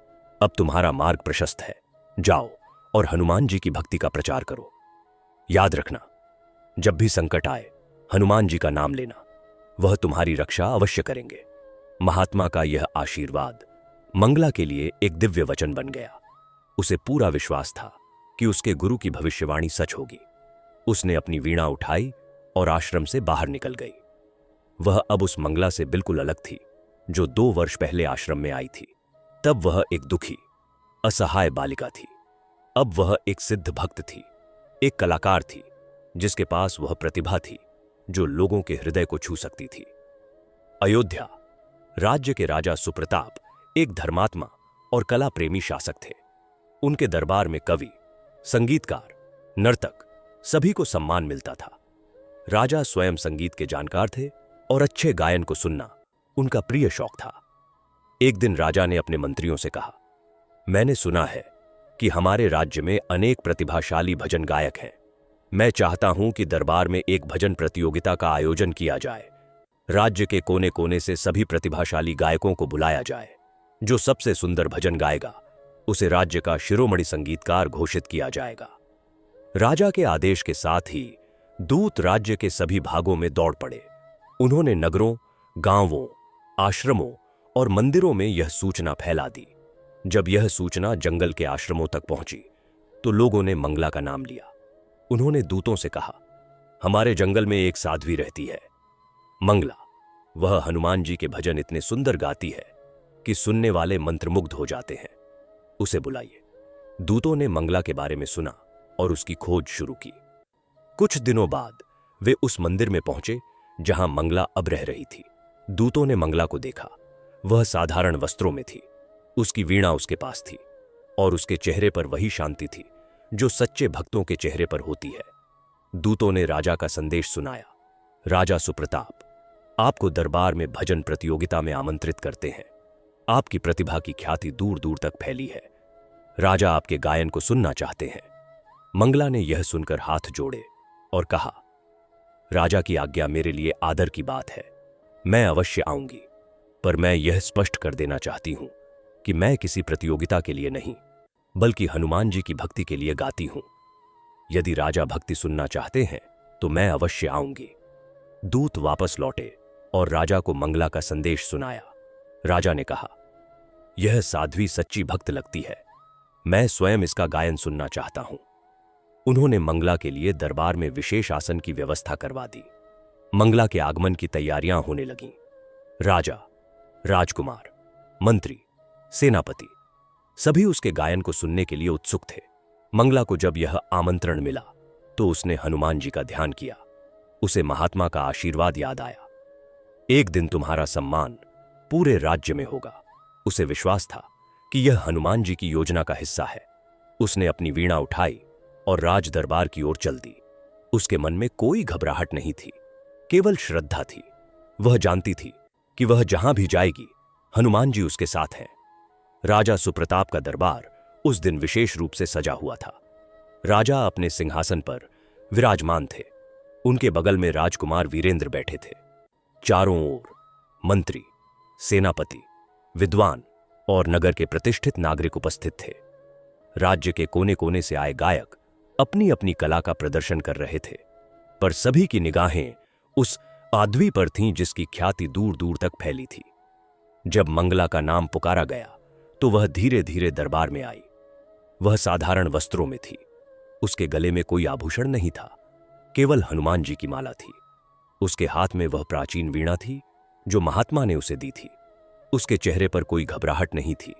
अब तुम्हारा मार्ग प्रशस्त है। जाओ और हनुमान जी की भक्ति का प्रचार करो। याद रखना, जब भी संकट आए हनुमान जी का नाम लेना, वह तुम्हारी रक्षा अवश्य करेंगे। महात्मा का यह आशीर्वाद मंगला के लिए एक दिव्य वचन बन गया। उसे पूरा विश्वास था कि उसके गुरु की भविष्यवाणी सच होगी। उसने अपनी वीणा उठाई और आश्रम से बाहर निकल गई। वह अब उस मंगला से बिल्कुल अलग थी जो 2 वर्ष पहले आश्रम में आई थी। तब वह एक दुखी, असहाय बालिका थी। अब वह एक सिद्ध भक्त थी, एक कलाकार थी जिसके पास वह प्रतिभा थी जो लोगों के हृदय को छू सकती थी। अयोध्या राज्य के राजा सुप्रताप एक धर्मात्मा और कला प्रेमी शासक थे। उनके दरबार में कवि, संगीतकार, नर्तक सभी को सम्मान मिलता था। राजा स्वयं संगीत के जानकार थे और अच्छे गायन को सुनना उनका प्रिय शौक था। एक दिन राजा ने अपने मंत्रियों से कहा, मैंने सुना है कि हमारे राज्य में अनेक प्रतिभाशाली भजन गायक हैं। मैं चाहता हूं कि दरबार में एक भजन प्रतियोगिता का आयोजन किया जाए। राज्य के कोने कोने से सभी प्रतिभाशाली गायकों को बुलाया जाए। जो सबसे सुंदर भजन गाएगा उसे राज्य का शिरोमणि संगीतकार घोषित किया जाएगा। राजा के आदेश के साथ ही दूत राज्य के सभी भागों में दौड़ पड़े। उन्होंने नगरों, गांवों, आश्रमों और मंदिरों में यह सूचना फैला दी। जब यह सूचना जंगल के आश्रमों तक पहुंची तो लोगों ने मंगला का नाम लिया। उन्होंने दूतों से कहा, हमारे जंगल में एक साध्वी रहती है, मंगला। वह हनुमान जी के भजन इतने सुंदर गाती है कि सुनने वाले मंत्रमुग्ध हो जाते हैं। उसे बुलाइए। दूतों ने मंगला के बारे में सुना और उसकी खोज शुरू की। कुछ दिनों बाद वे उस मंदिर में पहुंचे जहां मंगला अब रह रही थी। दूतों ने मंगला को देखा। वह साधारण वस्त्रों में थी। उसकी वीणा उसके पास थी और उसके चेहरे पर वही शांति थी जो सच्चे भक्तों के चेहरे पर होती है। दूतों ने राजा का संदेश सुनाया। राजा सुप्रताप आपको दरबार में भजन प्रतियोगिता में आमंत्रित करते हैं। आपकी प्रतिभा की ख्याति दूर दूर तक फैली है। राजा आपके गायन को सुनना चाहते हैं। मंगला ने यह सुनकर हाथ जोड़े और कहा, राजा की आज्ञा मेरे लिए आदर की बात है। मैं अवश्य आऊंगी, पर मैं यह स्पष्ट कर देना चाहती हूं कि मैं किसी प्रतियोगिता के लिए नहीं, बल्कि हनुमान जी की भक्ति के लिए गाती हूं। यदि राजा भक्ति सुनना चाहते हैं तो मैं अवश्य आऊंगी। दूत वापस लौटे और राजा को मंगला का संदेश सुनाया। राजा ने कहा, यह साध्वी सच्ची भक्त लगती है। मैं स्वयं इसका गायन सुनना चाहता हूं। उन्होंने मंगला के लिए दरबार में विशेष आसन की व्यवस्था करवा दी। मंगला के आगमन की तैयारियां होने लगीं। राजा, राजकुमार, मंत्री, सेनापति सभी उसके गायन को सुनने के लिए उत्सुक थे। मंगला को जब यह आमंत्रण मिला तो उसने हनुमान जी का ध्यान किया। उसे महात्मा का आशीर्वाद याद आया। एक दिन तुम्हारा सम्मान पूरे राज्य में होगा। उसे विश्वास था कि यह हनुमान जी की योजना का हिस्सा है। उसने अपनी वीणा उठाई और राज दरबार की ओर चल दी। उसके मन में कोई घबराहट नहीं थी, केवल श्रद्धा थी। वह जानती थी कि वह जहां भी जाएगी हनुमान जी उसके साथ हैं। राजा सुप्रताप का दरबार उस दिन विशेष रूप से सजा हुआ था। राजा अपने सिंहासन पर विराजमान थे। उनके बगल में राजकुमार वीरेंद्र बैठे थे। चारों ओर मंत्री, सेनापति, विद्वान और नगर के प्रतिष्ठित नागरिक उपस्थित थे। राज्य के कोने कोने से आए गायक अपनी अपनी कला का प्रदर्शन कर रहे थे, पर सभी की निगाहें उस साध्वी पर थीं जिसकी ख्याति दूर दूर तक फैली थी। जब मंगला का नाम पुकारा गया तो वह धीरे धीरे दरबार में आई। वह साधारण वस्त्रों में थी। उसके गले में कोई आभूषण नहीं था, केवल हनुमान जी की माला थी। उसके हाथ में वह प्राचीन वीणा थी जो महात्मा ने उसे दी थी। उसके चेहरे पर कोई घबराहट नहीं थी,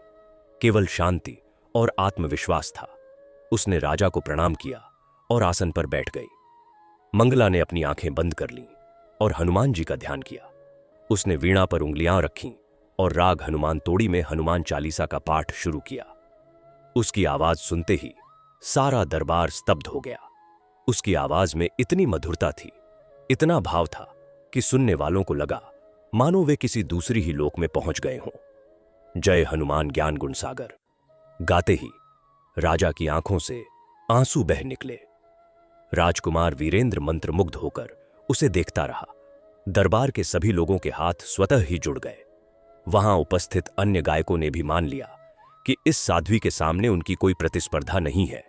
केवल शांति और आत्मविश्वास था। उसने राजा को प्रणाम किया और आसन पर बैठ गई। मंगला ने अपनी आंखें बंद कर लीं और हनुमान जी का ध्यान किया। उसने वीणा पर उंगलियां रखीं और राग हनुमान तोड़ी में हनुमान चालीसा का पाठ शुरू किया। उसकी आवाज सुनते ही सारा दरबार स्तब्ध हो गया। उसकी आवाज में इतनी मधुरता थी, इतना भाव था कि सुनने वालों को लगा मानो वे किसी दूसरी ही लोक में पहुंच गए हों। जय हनुमान ज्ञान गुण सागर गाते ही राजा की आंखों से आंसू बह निकले। राजकुमार वीरेंद्र मंत्रमुग्ध होकर उसे देखता रहा। दरबार के सभी लोगों के हाथ स्वतः ही जुड़ गए। वहां उपस्थित अन्य गायकों ने भी मान लिया कि इस साध्वी के सामने उनकी कोई प्रतिस्पर्धा नहीं है।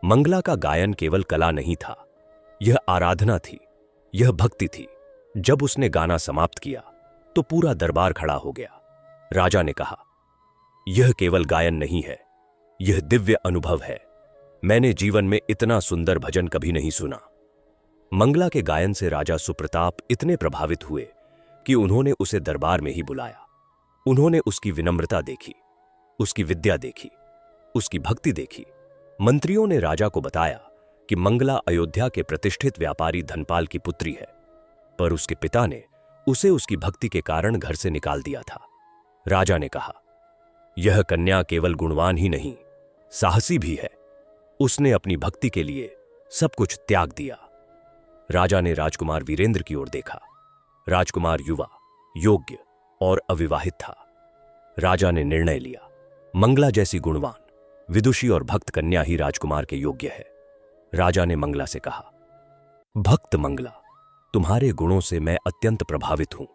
मंगला का गायन केवल कला नहीं था, यह आराधना थी, यह भक्ति थी। जब उसने गाना समाप्त किया तो पूरा दरबार खड़ा हो गया। राजा ने कहा, यह केवल गायन नहीं है, यह दिव्य अनुभव है। मैंने जीवन में इतना सुंदर भजन कभी नहीं सुना। मंगला के गायन से राजा सुप्रताप इतने प्रभावित हुए कि उन्होंने उसे दरबार में ही बुलाया। उन्होंने उसकी विनम्रता देखी, उसकी विद्या देखी, उसकी भक्ति देखी। मंत्रियों ने राजा को बताया कि मंगला अयोध्या के प्रतिष्ठित व्यापारी धनपाल की पुत्री है, पर उसके पिता ने उसे उसकी भक्ति के कारण घर से निकाल दिया था। राजा ने कहा, यह कन्या केवल गुणवान ही नहीं, साहसी भी है। उसने अपनी भक्ति के लिए सब कुछ त्याग दिया। राजा ने राजकुमार वीरेंद्र की ओर देखा। राजकुमार युवा, योग्य और अविवाहित था। राजा ने निर्णय लिया, मंगला जैसी गुणवान, विदुषी और भक्त कन्या ही राजकुमार के योग्य है। राजा ने मंगला से कहा, भक्त मंगला, तुम्हारे गुणों से मैं अत्यंत प्रभावित हूं।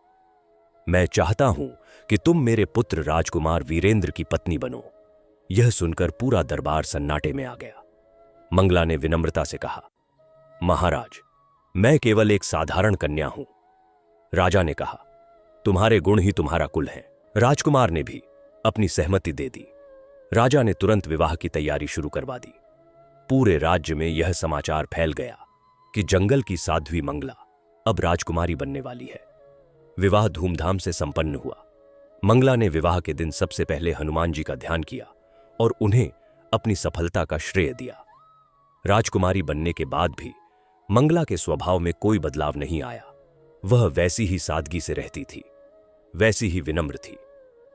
मैं चाहता हूं कि तुम मेरे पुत्र राजकुमार वीरेंद्र की पत्नी बनो। यह सुनकर पूरा दरबार सन्नाटे में आ गया। मंगला ने विनम्रता से कहा, महाराज, मैं केवल एक साधारण कन्या हूं। राजा ने कहा, तुम्हारे गुण ही तुम्हारा कुल है। राजकुमार ने भी अपनी सहमति दे दी। राजा ने तुरंत विवाह की तैयारी शुरू करवा दी। पूरे राज्य में यह समाचार फैल गया कि जंगल की साध्वी मंगला अब राजकुमारी बनने वाली है। विवाह धूमधाम से संपन्न हुआ। मंगला ने विवाह के दिन सबसे पहले हनुमान जी का ध्यान किया और उन्हें अपनी सफलता का श्रेय दिया। राजकुमारी बनने के बाद भी मंगला के स्वभाव में कोई बदलाव नहीं आया। वह वैसी ही सादगी से रहती थी, वैसी ही विनम्र थी।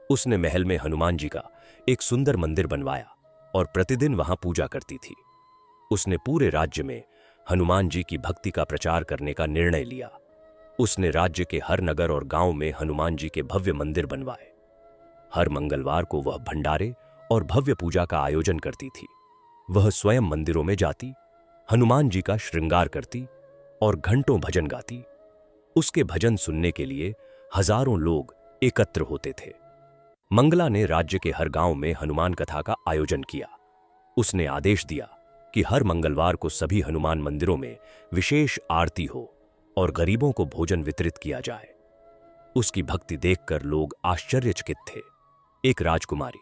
उसने महल में हनुमान जी का एक सुंदर मंदिर बनवाया और प्रतिदिन वहां पूजा करती थी। उसने पूरे राज्य में हनुमान जी की भक्ति का प्रचार करने का निर्णय लिया। उसने राज्य के हर नगर और गांव में हनुमान जी के भव्य मंदिर बनवाए। हर मंगलवार को वह भंडारे और भव्य पूजा का आयोजन करती थी। वह स्वयं मंदिरों में जाती, हनुमान जी का श्रृंगार करती और घंटों भजन गाती। उसके भजन सुनने के लिए हजारों लोग एकत्र होते थे। मंगला ने राज्य के हर गांव में हनुमान कथा का आयोजन किया। उसने आदेश दिया कि हर मंगलवार को सभी हनुमान मंदिरों में विशेष आरती हो और गरीबों को भोजन वितरित किया जाए। उसकी भक्ति देखकर लोग आश्चर्यचकित थे। एक राजकुमारी,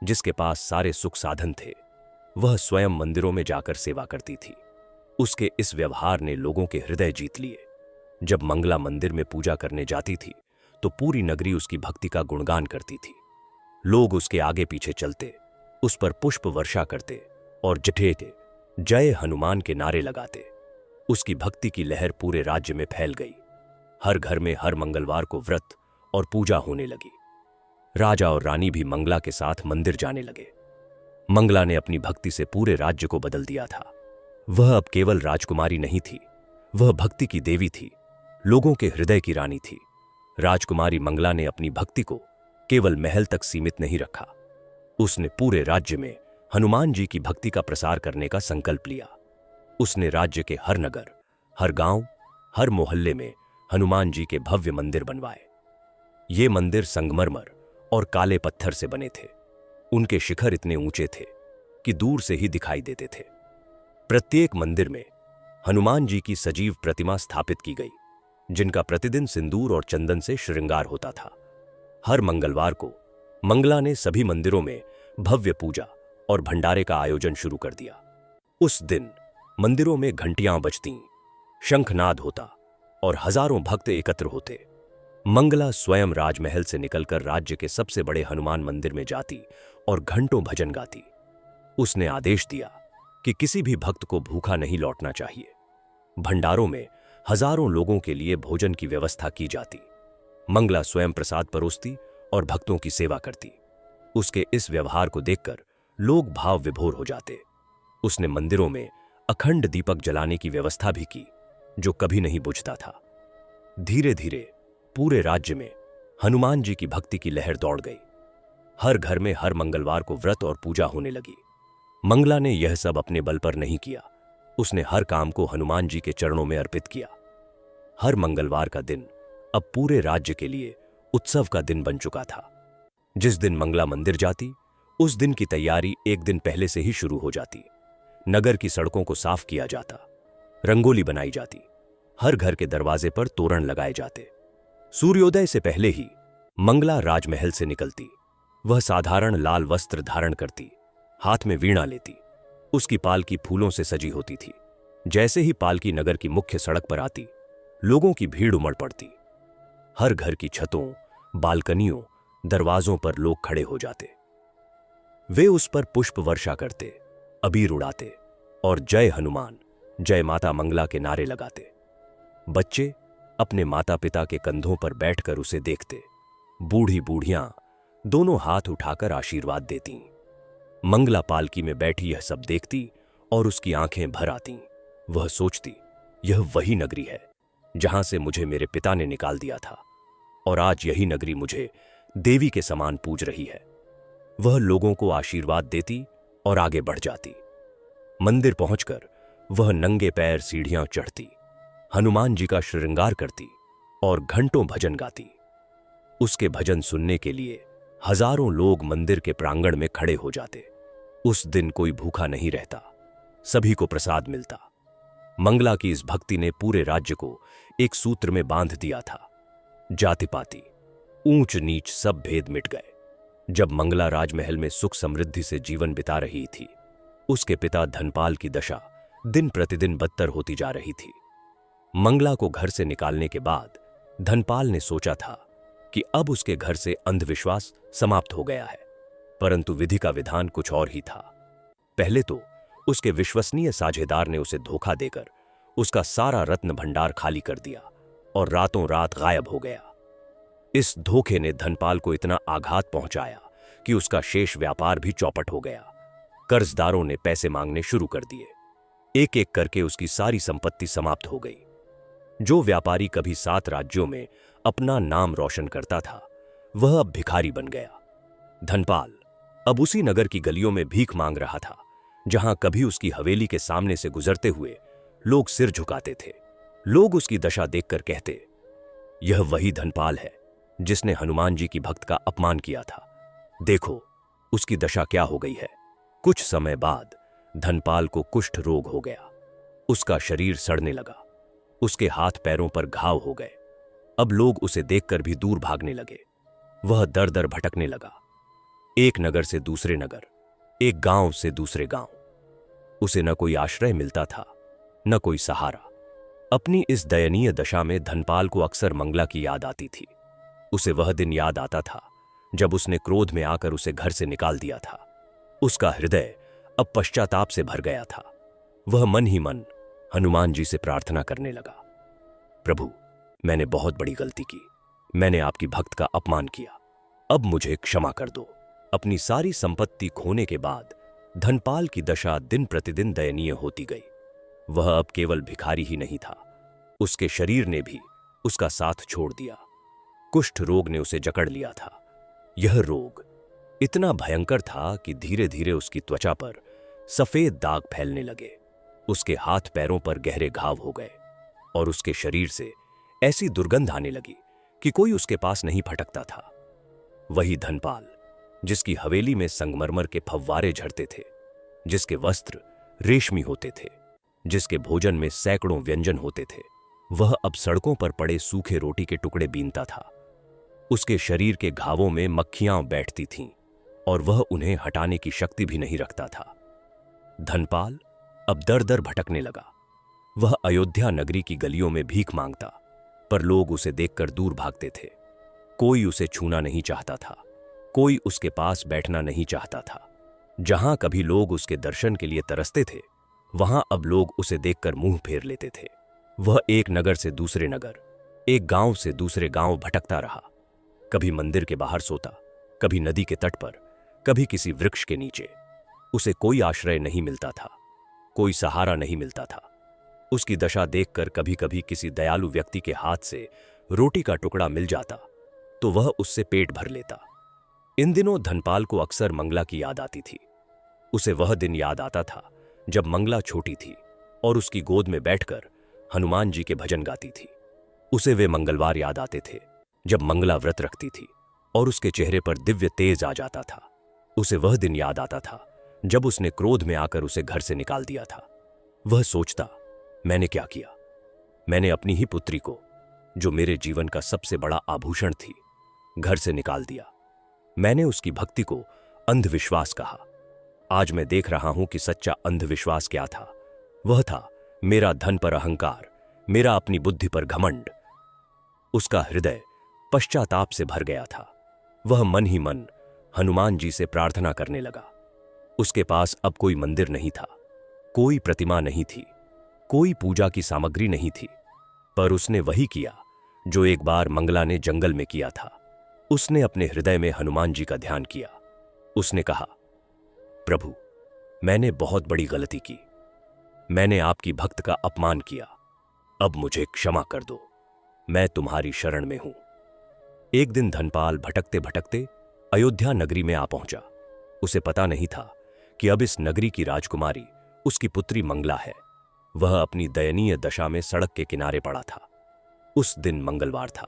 जिसके पास सारे सुख साधन थे, वह स्वयं मंदिरों में जाकर सेवा करती थी। उसके इस व्यवहार ने लोगों के हृदय जीत लिए। जब मंगला मंदिर में पूजा करने जाती थी तो पूरी नगरी उसकी भक्ति का गुणगान करती थी। लोग उसके आगे पीछे चलते, उस पर पुष्प वर्षा करते और जठेते जय हनुमान के नारे लगाते। उसकी भक्ति की लहर पूरे राज्य में फैल गई। हर घर में हर मंगलवार को व्रत और पूजा होने लगी। राजा और रानी भी मंगला के साथ मंदिर जाने लगे। मंगला ने अपनी भक्ति से पूरे राज्य को बदल दिया था। वह अब केवल राजकुमारी नहीं थी, वह भक्ति की देवी थी, लोगों के हृदय की रानी थी। राजकुमारी मंगला ने अपनी भक्ति को केवल महल तक सीमित नहीं रखा। उसने पूरे राज्य में हनुमान जी की भक्ति का प्रसार करने का संकल्प लिया। उसने राज्य के हर नगर, हर गांव, हर मोहल्ले में हनुमान जी के भव्य मंदिर बनवाए। ये मंदिर संगमरमर और काले पत्थर से बने थे। उनके शिखर इतने ऊंचे थे कि दूर से ही दिखाई देते थे। प्रत्येक मंदिर में हनुमान जी की सजीव प्रतिमा स्थापित की गई, जिनका प्रतिदिन सिंदूर और चंदन से श्रृंगार होता था। हर मंगलवार को मंगला ने सभी मंदिरों में भव्य पूजा और भंडारे का आयोजन शुरू कर दिया। उस दिन मंदिरों में घंटियां बजतीं, शंखनाद होता और हजारों भक्त एकत्र होते। मंगला स्वयं राजमहल से निकलकर राज्य के सबसे बड़े हनुमान मंदिर में जाती और घंटों भजन गाती। उसने आदेश दिया कि किसी भी भक्त को भूखा नहीं लौटना चाहिए। भंडारों में हजारों लोगों के लिए भोजन की व्यवस्था की जाती। मंगला स्वयं प्रसाद परोसती और भक्तों की सेवा करती। उसके इस व्यवहार को देखकर लोग भाव विभोर हो जाते। उसने मंदिरों में अखंड दीपक जलाने की व्यवस्था भी की, जो कभी नहीं बुझता था। धीरे धीरे पूरे राज्य में हनुमान जी की भक्ति की लहर दौड़ गई। हर घर में हर मंगलवार को व्रत और पूजा होने लगी। मंगला ने यह सब अपने बल पर नहीं किया। उसने हर काम को हनुमान जी के चरणों में अर्पित किया। हर मंगलवार का दिन अब पूरे राज्य के लिए उत्सव का दिन बन चुका था। जिस दिन मंगला मंदिर जाती, उस दिन की तैयारी एक दिन पहले से ही शुरू हो जाती। नगर की सड़कों को साफ किया जाता, रंगोली बनाई जाती, हर घर के दरवाजे पर तोरण लगाए जाते। सूर्योदय से पहले ही मंगला राजमहल से निकलती। वह साधारण लाल वस्त्र धारण करती, हाथ में वीणा लेती। उसकी पालकी फूलों से सजी होती थी। जैसे ही पालकी नगर की मुख्य सड़क पर आती, लोगों की भीड़ उमड़ पड़ती। हर घर की छतों, बालकनियों, दरवाजों पर लोग खड़े हो जाते। वे उस पर पुष्प वर्षा करते, अबीर उड़ाते और जय हनुमान, जय माता मंगला के नारे लगाते। बच्चे अपने माता पिता के कंधों पर बैठकर उसे देखते। बूढ़ी बूढ़ियां दोनों हाथ उठाकर आशीर्वाद देतीं। मंगला पालकी में बैठी यह सब देखती और उसकी आंखें भर आतीं। वह सोचती, यह वही नगरी है जहां से मुझे मेरे पिता ने निकाल दिया था, और आज यही नगरी मुझे देवी के समान पूज रही है। वह लोगों को आशीर्वाद देती और आगे बढ़ जाती। मंदिर पहुंचकर वह नंगे पैर सीढ़ियां चढ़ती, हनुमान जी का श्रृंगार करती और घंटों भजन गाती। उसके भजन सुनने के लिए हजारों लोग मंदिर के प्रांगण में खड़े हो जाते। उस दिन कोई भूखा नहीं रहता, सभी को प्रसाद मिलता। मंगला की इस भक्ति ने पूरे राज्य को एक सूत्र में बांध दिया था। जाति पाति, ऊंच नीच सब भेद मिट गए। जब मंगला राजमहल में सुख समृद्धि से जीवन बिता रही थी, उसके पिता धनपाल की दशा दिन प्रतिदिन बदतर होती जा रही थी। मंगला को घर से निकालने के बाद धनपाल ने सोचा था कि अब उसके घर से अंधविश्वास समाप्त हो गया है, परंतु विधि का विधान कुछ और ही था। पहले तो उसके विश्वसनीय साझेदार ने उसे धोखा देकर उसका सारा रत्न भंडार खाली कर दिया और रातों रात गायब हो गया। इस धोखे ने धनपाल को इतना आघात पहुंचाया कि उसका शेष व्यापार भी चौपट हो गया। कर्जदारों ने पैसे मांगने शुरू कर दिए। एक एक करके उसकी सारी संपत्ति समाप्त हो गई। जो व्यापारी कभी 7 राज्यों में अपना नाम रोशन करता था, वह अब भिखारी बन गया। धनपाल अब उसी नगर की गलियों में भीख मांग रहा था जहां कभी उसकी हवेली के सामने से गुजरते हुए लोग सिर झुकाते थे। लोग उसकी दशा देखकर कहते, यह वही धनपाल है जिसने हनुमान जी की भक्त का अपमान किया था। देखो उसकी दशा क्या हो गई है। कुछ समय बाद धनपाल को कुष्ठ रोग हो गया। उसका शरीर सड़ने लगा, उसके हाथ पैरों पर घाव हो गए। अब लोग उसे देखकर भी दूर भागने लगे। वह दर दर भटकने लगा, एक नगर से दूसरे नगर, एक गांव से दूसरे गांव। उसे न कोई आश्रय मिलता था, न कोई सहारा। अपनी इस दयनीय दशा में धनपाल को अक्सर मंगला की याद आती थी। उसे वह दिन याद आता था जब उसने क्रोध में आकर उसे घर से निकाल दिया था। उसका हृदय अब पश्चाताप से भर गया था। वह मन ही मन हनुमान जी से प्रार्थना करने लगा, प्रभु, मैंने बहुत बड़ी गलती की। मैंने आपकी भक्त का अपमान किया, अब मुझे क्षमा कर दो। अपनी सारी संपत्ति खोने के बाद धनपाल की दशा दिन प्रतिदिन दयनीय होती गई। वह अब केवल भिखारी ही नहीं था, उसके शरीर ने भी उसका साथ छोड़ दिया। कुष्ठ रोग ने उसे जकड़ लिया था। यह रोग इतना भयंकर था कि धीरे धीरे उसकी त्वचा पर सफेद दाग फैलने लगे। उसके हाथ पैरों पर गहरे घाव हो गए और उसके शरीर से ऐसी दुर्गंध आने लगी कि कोई उसके पास नहीं फटकता था। वही धनपाल जिसकी हवेली में संगमरमर के फव्वारे झड़ते थे, जिसके वस्त्र रेशमी होते थे, जिसके भोजन में सैकड़ों व्यंजन होते थे, वह अब सड़कों पर पड़े सूखे रोटी के टुकड़े बीनता था। उसके शरीर के घावों में मक्खियां बैठती थीं और वह उन्हें हटाने की शक्ति भी नहीं रखता था। धनपाल अब दर दर भटकने लगा। वह अयोध्या नगरी की गलियों में भीख मांगता, पर लोग उसे देखकर दूर भागते थे। कोई उसे छूना नहीं चाहता था, कोई उसके पास बैठना नहीं चाहता था। जहां कभी लोग उसके दर्शन के लिए तरसते थे, वहां अब लोग उसे देखकर मुंह फेर लेते थे। वह एक नगर से दूसरे नगर, एक गांव से दूसरे गांव भटकता रहा। कभी मंदिर के बाहर सोता, कभी नदी के तट पर, कभी किसी वृक्ष के नीचे। उसे कोई आश्रय नहीं मिलता था, कोई सहारा नहीं मिलता था। उसकी दशा देखकर कभी कभी किसी दयालु व्यक्ति के हाथ से रोटी का टुकड़ा मिल जाता तो वह उससे पेट भर लेता। इन दिनों धनपाल को अक्सर मंगला की याद आती थी। उसे वह दिन याद आता था जब मंगला छोटी थी और उसकी गोद में बैठकर हनुमान जी के भजन गाती थी। उसे वे मंगलवार याद आते थे जब मंगला व्रत रखती थी और उसके चेहरे पर दिव्य तेज आ जाता था। उसे वह दिन याद आता था जब उसने क्रोध में आकर उसे घर से निकाल दिया था। वह सोचता, मैंने क्या किया? मैंने अपनी ही पुत्री को, जो मेरे जीवन का सबसे बड़ा आभूषण थी, घर से निकाल दिया। मैंने उसकी भक्ति को अंधविश्वास कहा। आज मैं देख रहा हूं कि सच्चा अंधविश्वास क्या था। वह था मेरा धन पर अहंकार, मेरा अपनी बुद्धि पर घमंड। उसका हृदय पश्चाताप से भर गया था। वह मन ही मन हनुमान जी से प्रार्थना करने लगा। उसके पास अब कोई मंदिर नहीं था, कोई प्रतिमा नहीं थी, कोई पूजा की सामग्री नहीं थी, पर उसने वही किया जो एक बार मंगला ने जंगल में किया था। उसने अपने हृदय में हनुमान जी का ध्यान किया। उसने कहा, प्रभु, मैंने बहुत बड़ी गलती की। मैंने आपकी भक्त का अपमान किया, अब मुझे क्षमा कर दो। मैं तुम्हारी शरण में हूं। एक दिन धनपाल भटकते भटकते अयोध्या नगरी में आ पहुंचा। उसे पता नहीं था कि अब इस नगरी की राजकुमारी उसकी पुत्री मंगला है। वह अपनी दयनीय दशा में सड़क के किनारे पड़ा था। उस दिन मंगलवार था।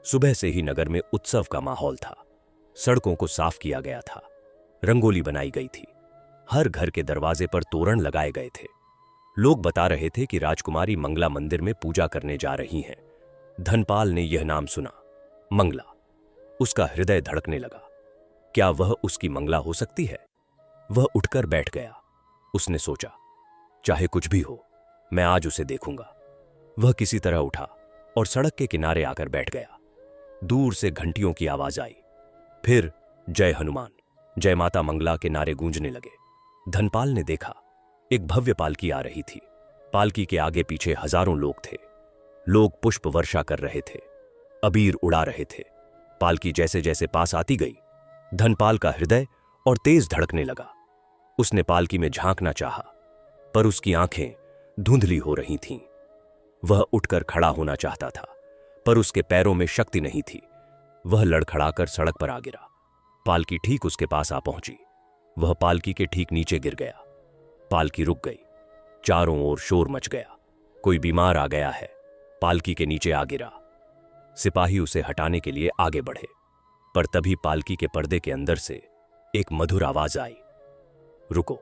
सुबह से ही नगर में उत्सव का माहौल था। सड़कों को साफ किया गया था, रंगोली बनाई गई थी, हर घर के दरवाजे पर तोरण लगाए गए थे। लोग बता रहे थे कि राजकुमारी मंगला मंदिर में पूजा करने जा रही हैं। धनपाल ने यह नाम सुना, मंगला। उसका हृदय धड़कने लगा। क्या वह उसकी मंगला हो सकती है? वह उठकर बैठ गया। उसने सोचा, चाहे कुछ भी हो, मैं आज उसे देखूंगा। वह किसी तरह उठा और सड़क के किनारे आकर बैठ गया। दूर से घंटियों की आवाज आई, फिर जय हनुमान, जय माता मंगला के नारे गूंजने लगे। धनपाल ने देखा, एक भव्य पालकी आ रही थी। पालकी के आगे पीछे हजारों लोग थे। लोग पुष्प वर्षा कर रहे थे, अबीर उड़ा रहे थे। पालकी जैसे जैसे पास आती गई, धनपाल का हृदय और तेज धड़कने लगा। उसने पालकी में झांकना चाहा, पर उसकी आंखें धुंधली हो रही थीं। वह उठकर खड़ा होना चाहता था, पर उसके पैरों में शक्ति नहीं थी। वह लड़खड़ाकर सड़क पर आ गिरा। पालकी ठीक उसके पास आ पहुंची। वह पालकी के ठीक नीचे गिर गया। पालकी रुक गई। चारों ओर शोर मच गया। कोई बीमार आ गया है। पालकी के नीचे आ गिरा। सिपाही उसे हटाने के लिए आगे बढ़े, पर तभी पालकी के पर्दे के अंदर से एक मधुर आवाज आई, रुको,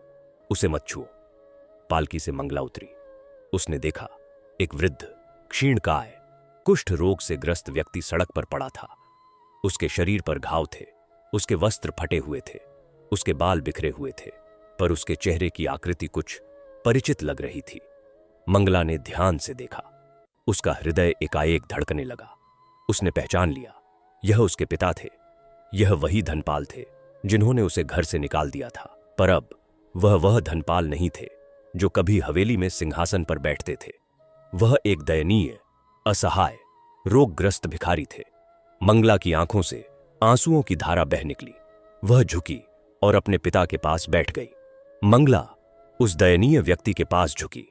उसे मत छुओ। पालकी से मंगला उतरी। उसने देखा एक वृद्ध क्षीणकाय कुष्ठ रोग से ग्रस्त व्यक्ति सड़क पर पड़ा था। उसके शरीर पर घाव थे, उसके वस्त्र फटे हुए थे, उसके बाल बिखरे हुए थे, पर उसके चेहरे की आकृति कुछ परिचित लग रही थी। मंगला ने ध्यान से देखा। उसका हृदय एकाएक धड़कने लगा। उसने पहचान लिया, यह उसके पिता थे। यह वही धनपाल थे जिन्होंने उसे घर से निकाल दिया था। पर अब वह धनपाल नहीं थे जो कभी हवेली में सिंहासन पर बैठते थे। वह एक दयनीय, असहाय, रोगग्रस्त भिखारी थे। मंगला की आंखों से आंसुओं की धारा बह निकली। वह झुकी और अपने पिता के पास बैठ गई। मंगला उस दयनीय व्यक्ति के पास झुकी।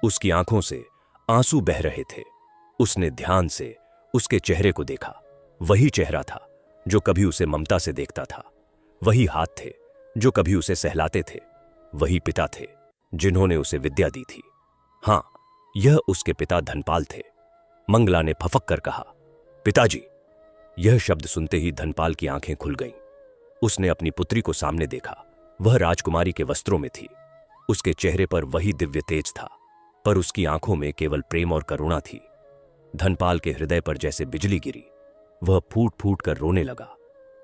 उसकी आंखों से आंसू बह रहे थे। उसने ध्यान से उसके चेहरे को देखा। वही चेहरा था जो कभी उसे ममता से देखता था। वही हाथ थे जो कभी उसे सहलाते थे। वही पिता थे जिन्होंने उसे विद्या दी थी। हां, यह उसके पिता धनपाल थे। मंगला ने फफक कर कहा, पिताजी। यह शब्द सुनते ही धनपाल की आंखें खुल गईं। उसने अपनी पुत्री को सामने देखा। वह राजकुमारी के वस्त्रों में थी। उसके चेहरे पर वही दिव्य तेज था, पर उसकी आंखों में केवल प्रेम और करुणा थी। धनपाल के हृदय पर जैसे बिजली गिरी। वह फूट फूट कर रोने लगा।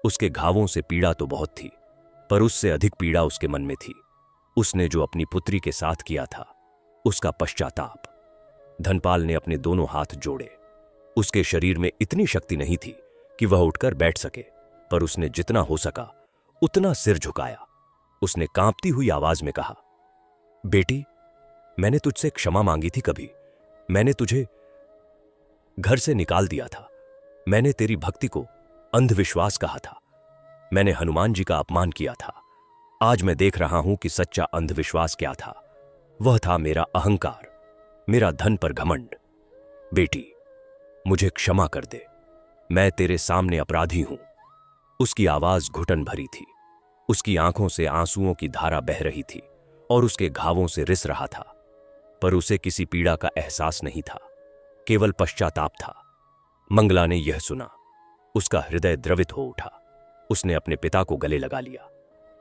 उसके घावों से पीड़ा तो बहुत थी, पर उससे अधिक पीड़ा उसके मन में थी। उसने जो अपनी पुत्री के साथ किया था, उसका पश्चाताप। धनपाल ने अपने दोनों हाथ जोड़े। उसके शरीर में इतनी शक्ति नहीं थी कि वह उठकर बैठ सके, पर उसने जितना हो सका उतना सिर झुकाया। उसने कांपती हुई आवाज में कहा, बेटी, मैंने तुझसे क्षमा मांगी थी कभी। मैंने तुझे घर से निकाल दिया था। मैंने तेरी भक्ति को अंधविश्वास कहा था। मैंने हनुमान जी का अपमान किया था। आज मैं देख रहा हूं कि सच्चा अंधविश्वास क्या था। वह था मेरा अहंकार, मेरा धन पर घमंड। बेटी, मुझे क्षमा कर दे। मैं तेरे सामने अपराधी हूं। उसकी आवाज घुटन भरी थी। उसकी आंखों से आंसुओं की धारा बह रही थी और उसके घावों से रिस रहा था, पर उसे किसी पीड़ा का एहसास नहीं था, केवल पश्चाताप था। मंगला ने यह सुना। उसका हृदय द्रवित हो उठा। उसने अपने पिता को गले लगा लिया।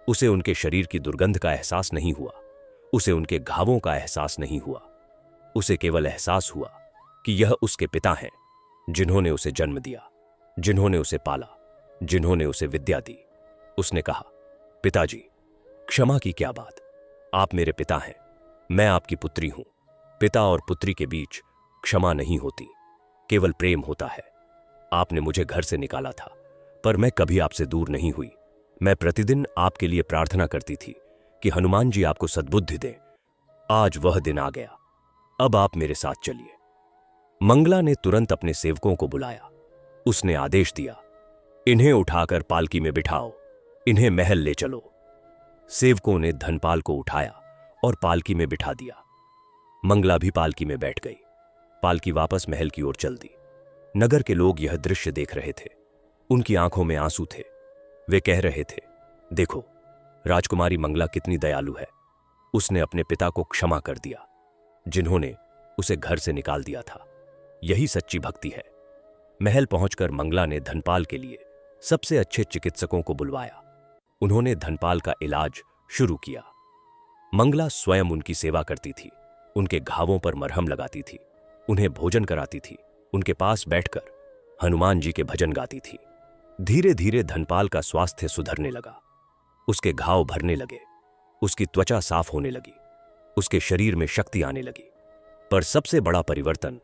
उसे उनके शरीर की दुर्गंध का एहसास नहीं हुआ। उसे उनके घावों का एहसास नहीं हुआ। उसे केवल एहसास हुआ कि यह उसके पिता हैं, जिन्होंने उसे जन्म दिया, जिन्होंने उसे पाला, जिन्होंने उसे विद्या दी। उसने कहा, पिताजी, क्षमा की क्या बात। आप मेरे पिता हैं, मैं आपकी पुत्री हूं। पिता और पुत्री के बीच क्षमा नहीं होती, केवल प्रेम होता है। आपने मुझे घर से निकाला था, पर मैं कभी आपसे दूर नहीं हुई। मैं प्रतिदिन आपके लिए प्रार्थना करती थी कि हनुमान जी आपको सद्बुद्धि दें। आज वह दिन आ गया। अब आप मेरे साथ चलिए। मंगला ने तुरंत अपने सेवकों को बुलाया। उसने आदेश दिया, इन्हें उठाकर पालकी में बिठाओ, इन्हें महल ले चलो। सेवकों ने धनपाल को उठाया और पालकी में बिठा दिया। मंगला भी पालकी में बैठ गई। पालकी वापस महल की ओर चल दी। नगर के लोग यह दृश्य देख रहे थे। उनकी आंखों में आंसू थे। वे कह रहे थे, देखो, राजकुमारी मंगला कितनी दयालु है। उसने अपने पिता को क्षमा कर दिया, जिन्होंने उसे घर से निकाल दिया था। यही सच्ची भक्ति है। महल पहुंचकर मंगला ने धनपाल के लिए सबसे अच्छे चिकित्सकों को बुलवाया। उन्होंने धनपाल का इलाज शुरू किया। मंगला स्वयं उनकी सेवा करती थी। उनके घावों पर मरहम लगाती थी, उन्हें भोजन कराती थी, उनके पास बैठकर हनुमान जी के भजन गाती थी। धीरे धीरे धनपाल का स्वास्थ्य सुधरने लगा। उसके घाव भरने लगे, उसकी त्वचा साफ होने लगी, उसके शरीर में शक्ति आने लगी। पर सबसे बड़ा परिवर्तन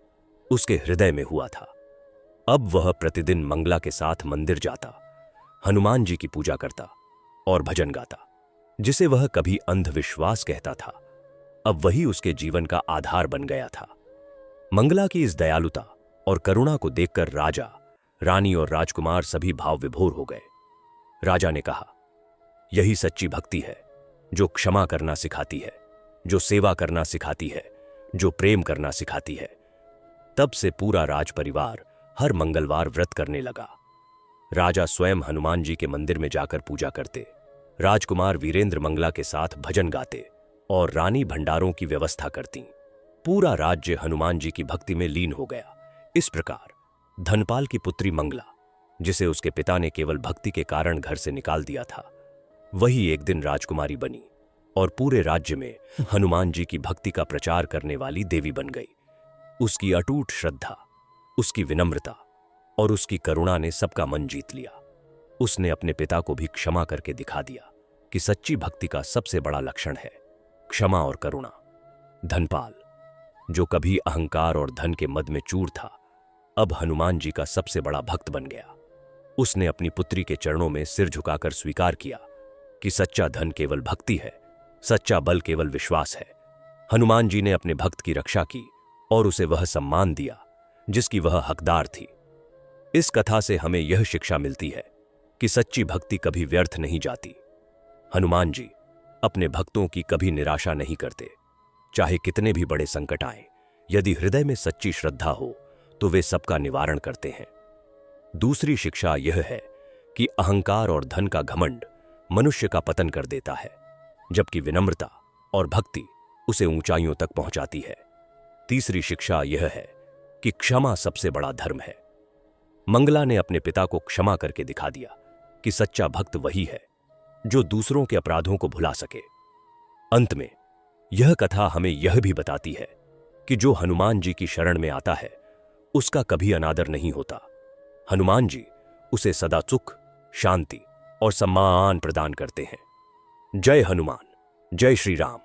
उसके हृदय में हुआ था। अब वह प्रतिदिन मंगला के साथ मंदिर जाता, हनुमान जी की पूजा करता और भजन गाता। जिसे वह कभी अंधविश्वास कहता था, अब वही उसके जीवन का आधार बन गया था। मंगला की इस दयालुता और करुणा को देखकर राजा, रानी और राजकुमार सभी भाव विभोर हो गए। राजा ने कहा, यही सच्ची भक्ति है, जो क्षमा करना सिखाती है, जो सेवा करना सिखाती है, जो प्रेम करना सिखाती है। तब से पूरा राज परिवार हर मंगलवार व्रत करने लगा। राजा स्वयं हनुमान जी के मंदिर में जाकर पूजा करते, राजकुमार वीरेंद्र मंगला के साथ भजन गाते और रानी भंडारों की व्यवस्था करती। पूरा राज्य हनुमान जी की भक्ति में लीन हो गया। इस प्रकार धनपाल की पुत्री मंगला, जिसे उसके पिता ने केवल भक्ति के कारण घर से निकाल दिया था, वही एक दिन राजकुमारी बनी और पूरे राज्य में हनुमान जी की भक्ति का प्रचार करने वाली देवी बन गई। उसकी अटूट श्रद्धा, उसकी विनम्रता और उसकी करुणा ने सबका मन जीत लिया। उसने अपने पिता को भी क्षमा करके दिखा दिया कि सच्ची भक्ति का सबसे बड़ा लक्षण है क्षमा और करुणा। धनपाल, जो कभी अहंकार और धन के मद में चूर था, अब हनुमान जी का सबसे बड़ा भक्त बन गया। उसने अपनी पुत्री के चरणों में सिर झुकाकर स्वीकार किया कि सच्चा धन केवल भक्ति है, सच्चा बल केवल विश्वास है। हनुमान जी ने अपने भक्त की रक्षा की और उसे वह सम्मान दिया जिसकी वह हकदार थी। इस कथा से हमें यह शिक्षा मिलती है कि सच्ची भक्ति कभी व्यर्थ नहीं जाती। हनुमान जी अपने भक्तों की कभी निराशा नहीं करते, चाहे कितने भी बड़े संकट आए। यदि हृदय में सच्ची श्रद्धा हो तो वे सबका निवारण करते हैं। दूसरी शिक्षा यह है कि अहंकार और धन का घमंड मनुष्य का पतन कर देता है, जबकि विनम्रता और भक्ति उसे ऊंचाइयों तक पहुंचाती है। तीसरी शिक्षा यह है कि क्षमा सबसे बड़ा धर्म है। मंगला ने अपने पिता को क्षमा करके दिखा दिया कि सच्चा भक्त वही है जो दूसरों के अपराधों को भुला सके। अंत में यह कथा हमें यह भी बताती है कि जो हनुमान जी की शरण में आता है उसका कभी अनादर नहीं होता। हनुमान जी उसे सदा सुख, शांति और सम्मान प्रदान करते हैं। जय हनुमान, जय श्री राम।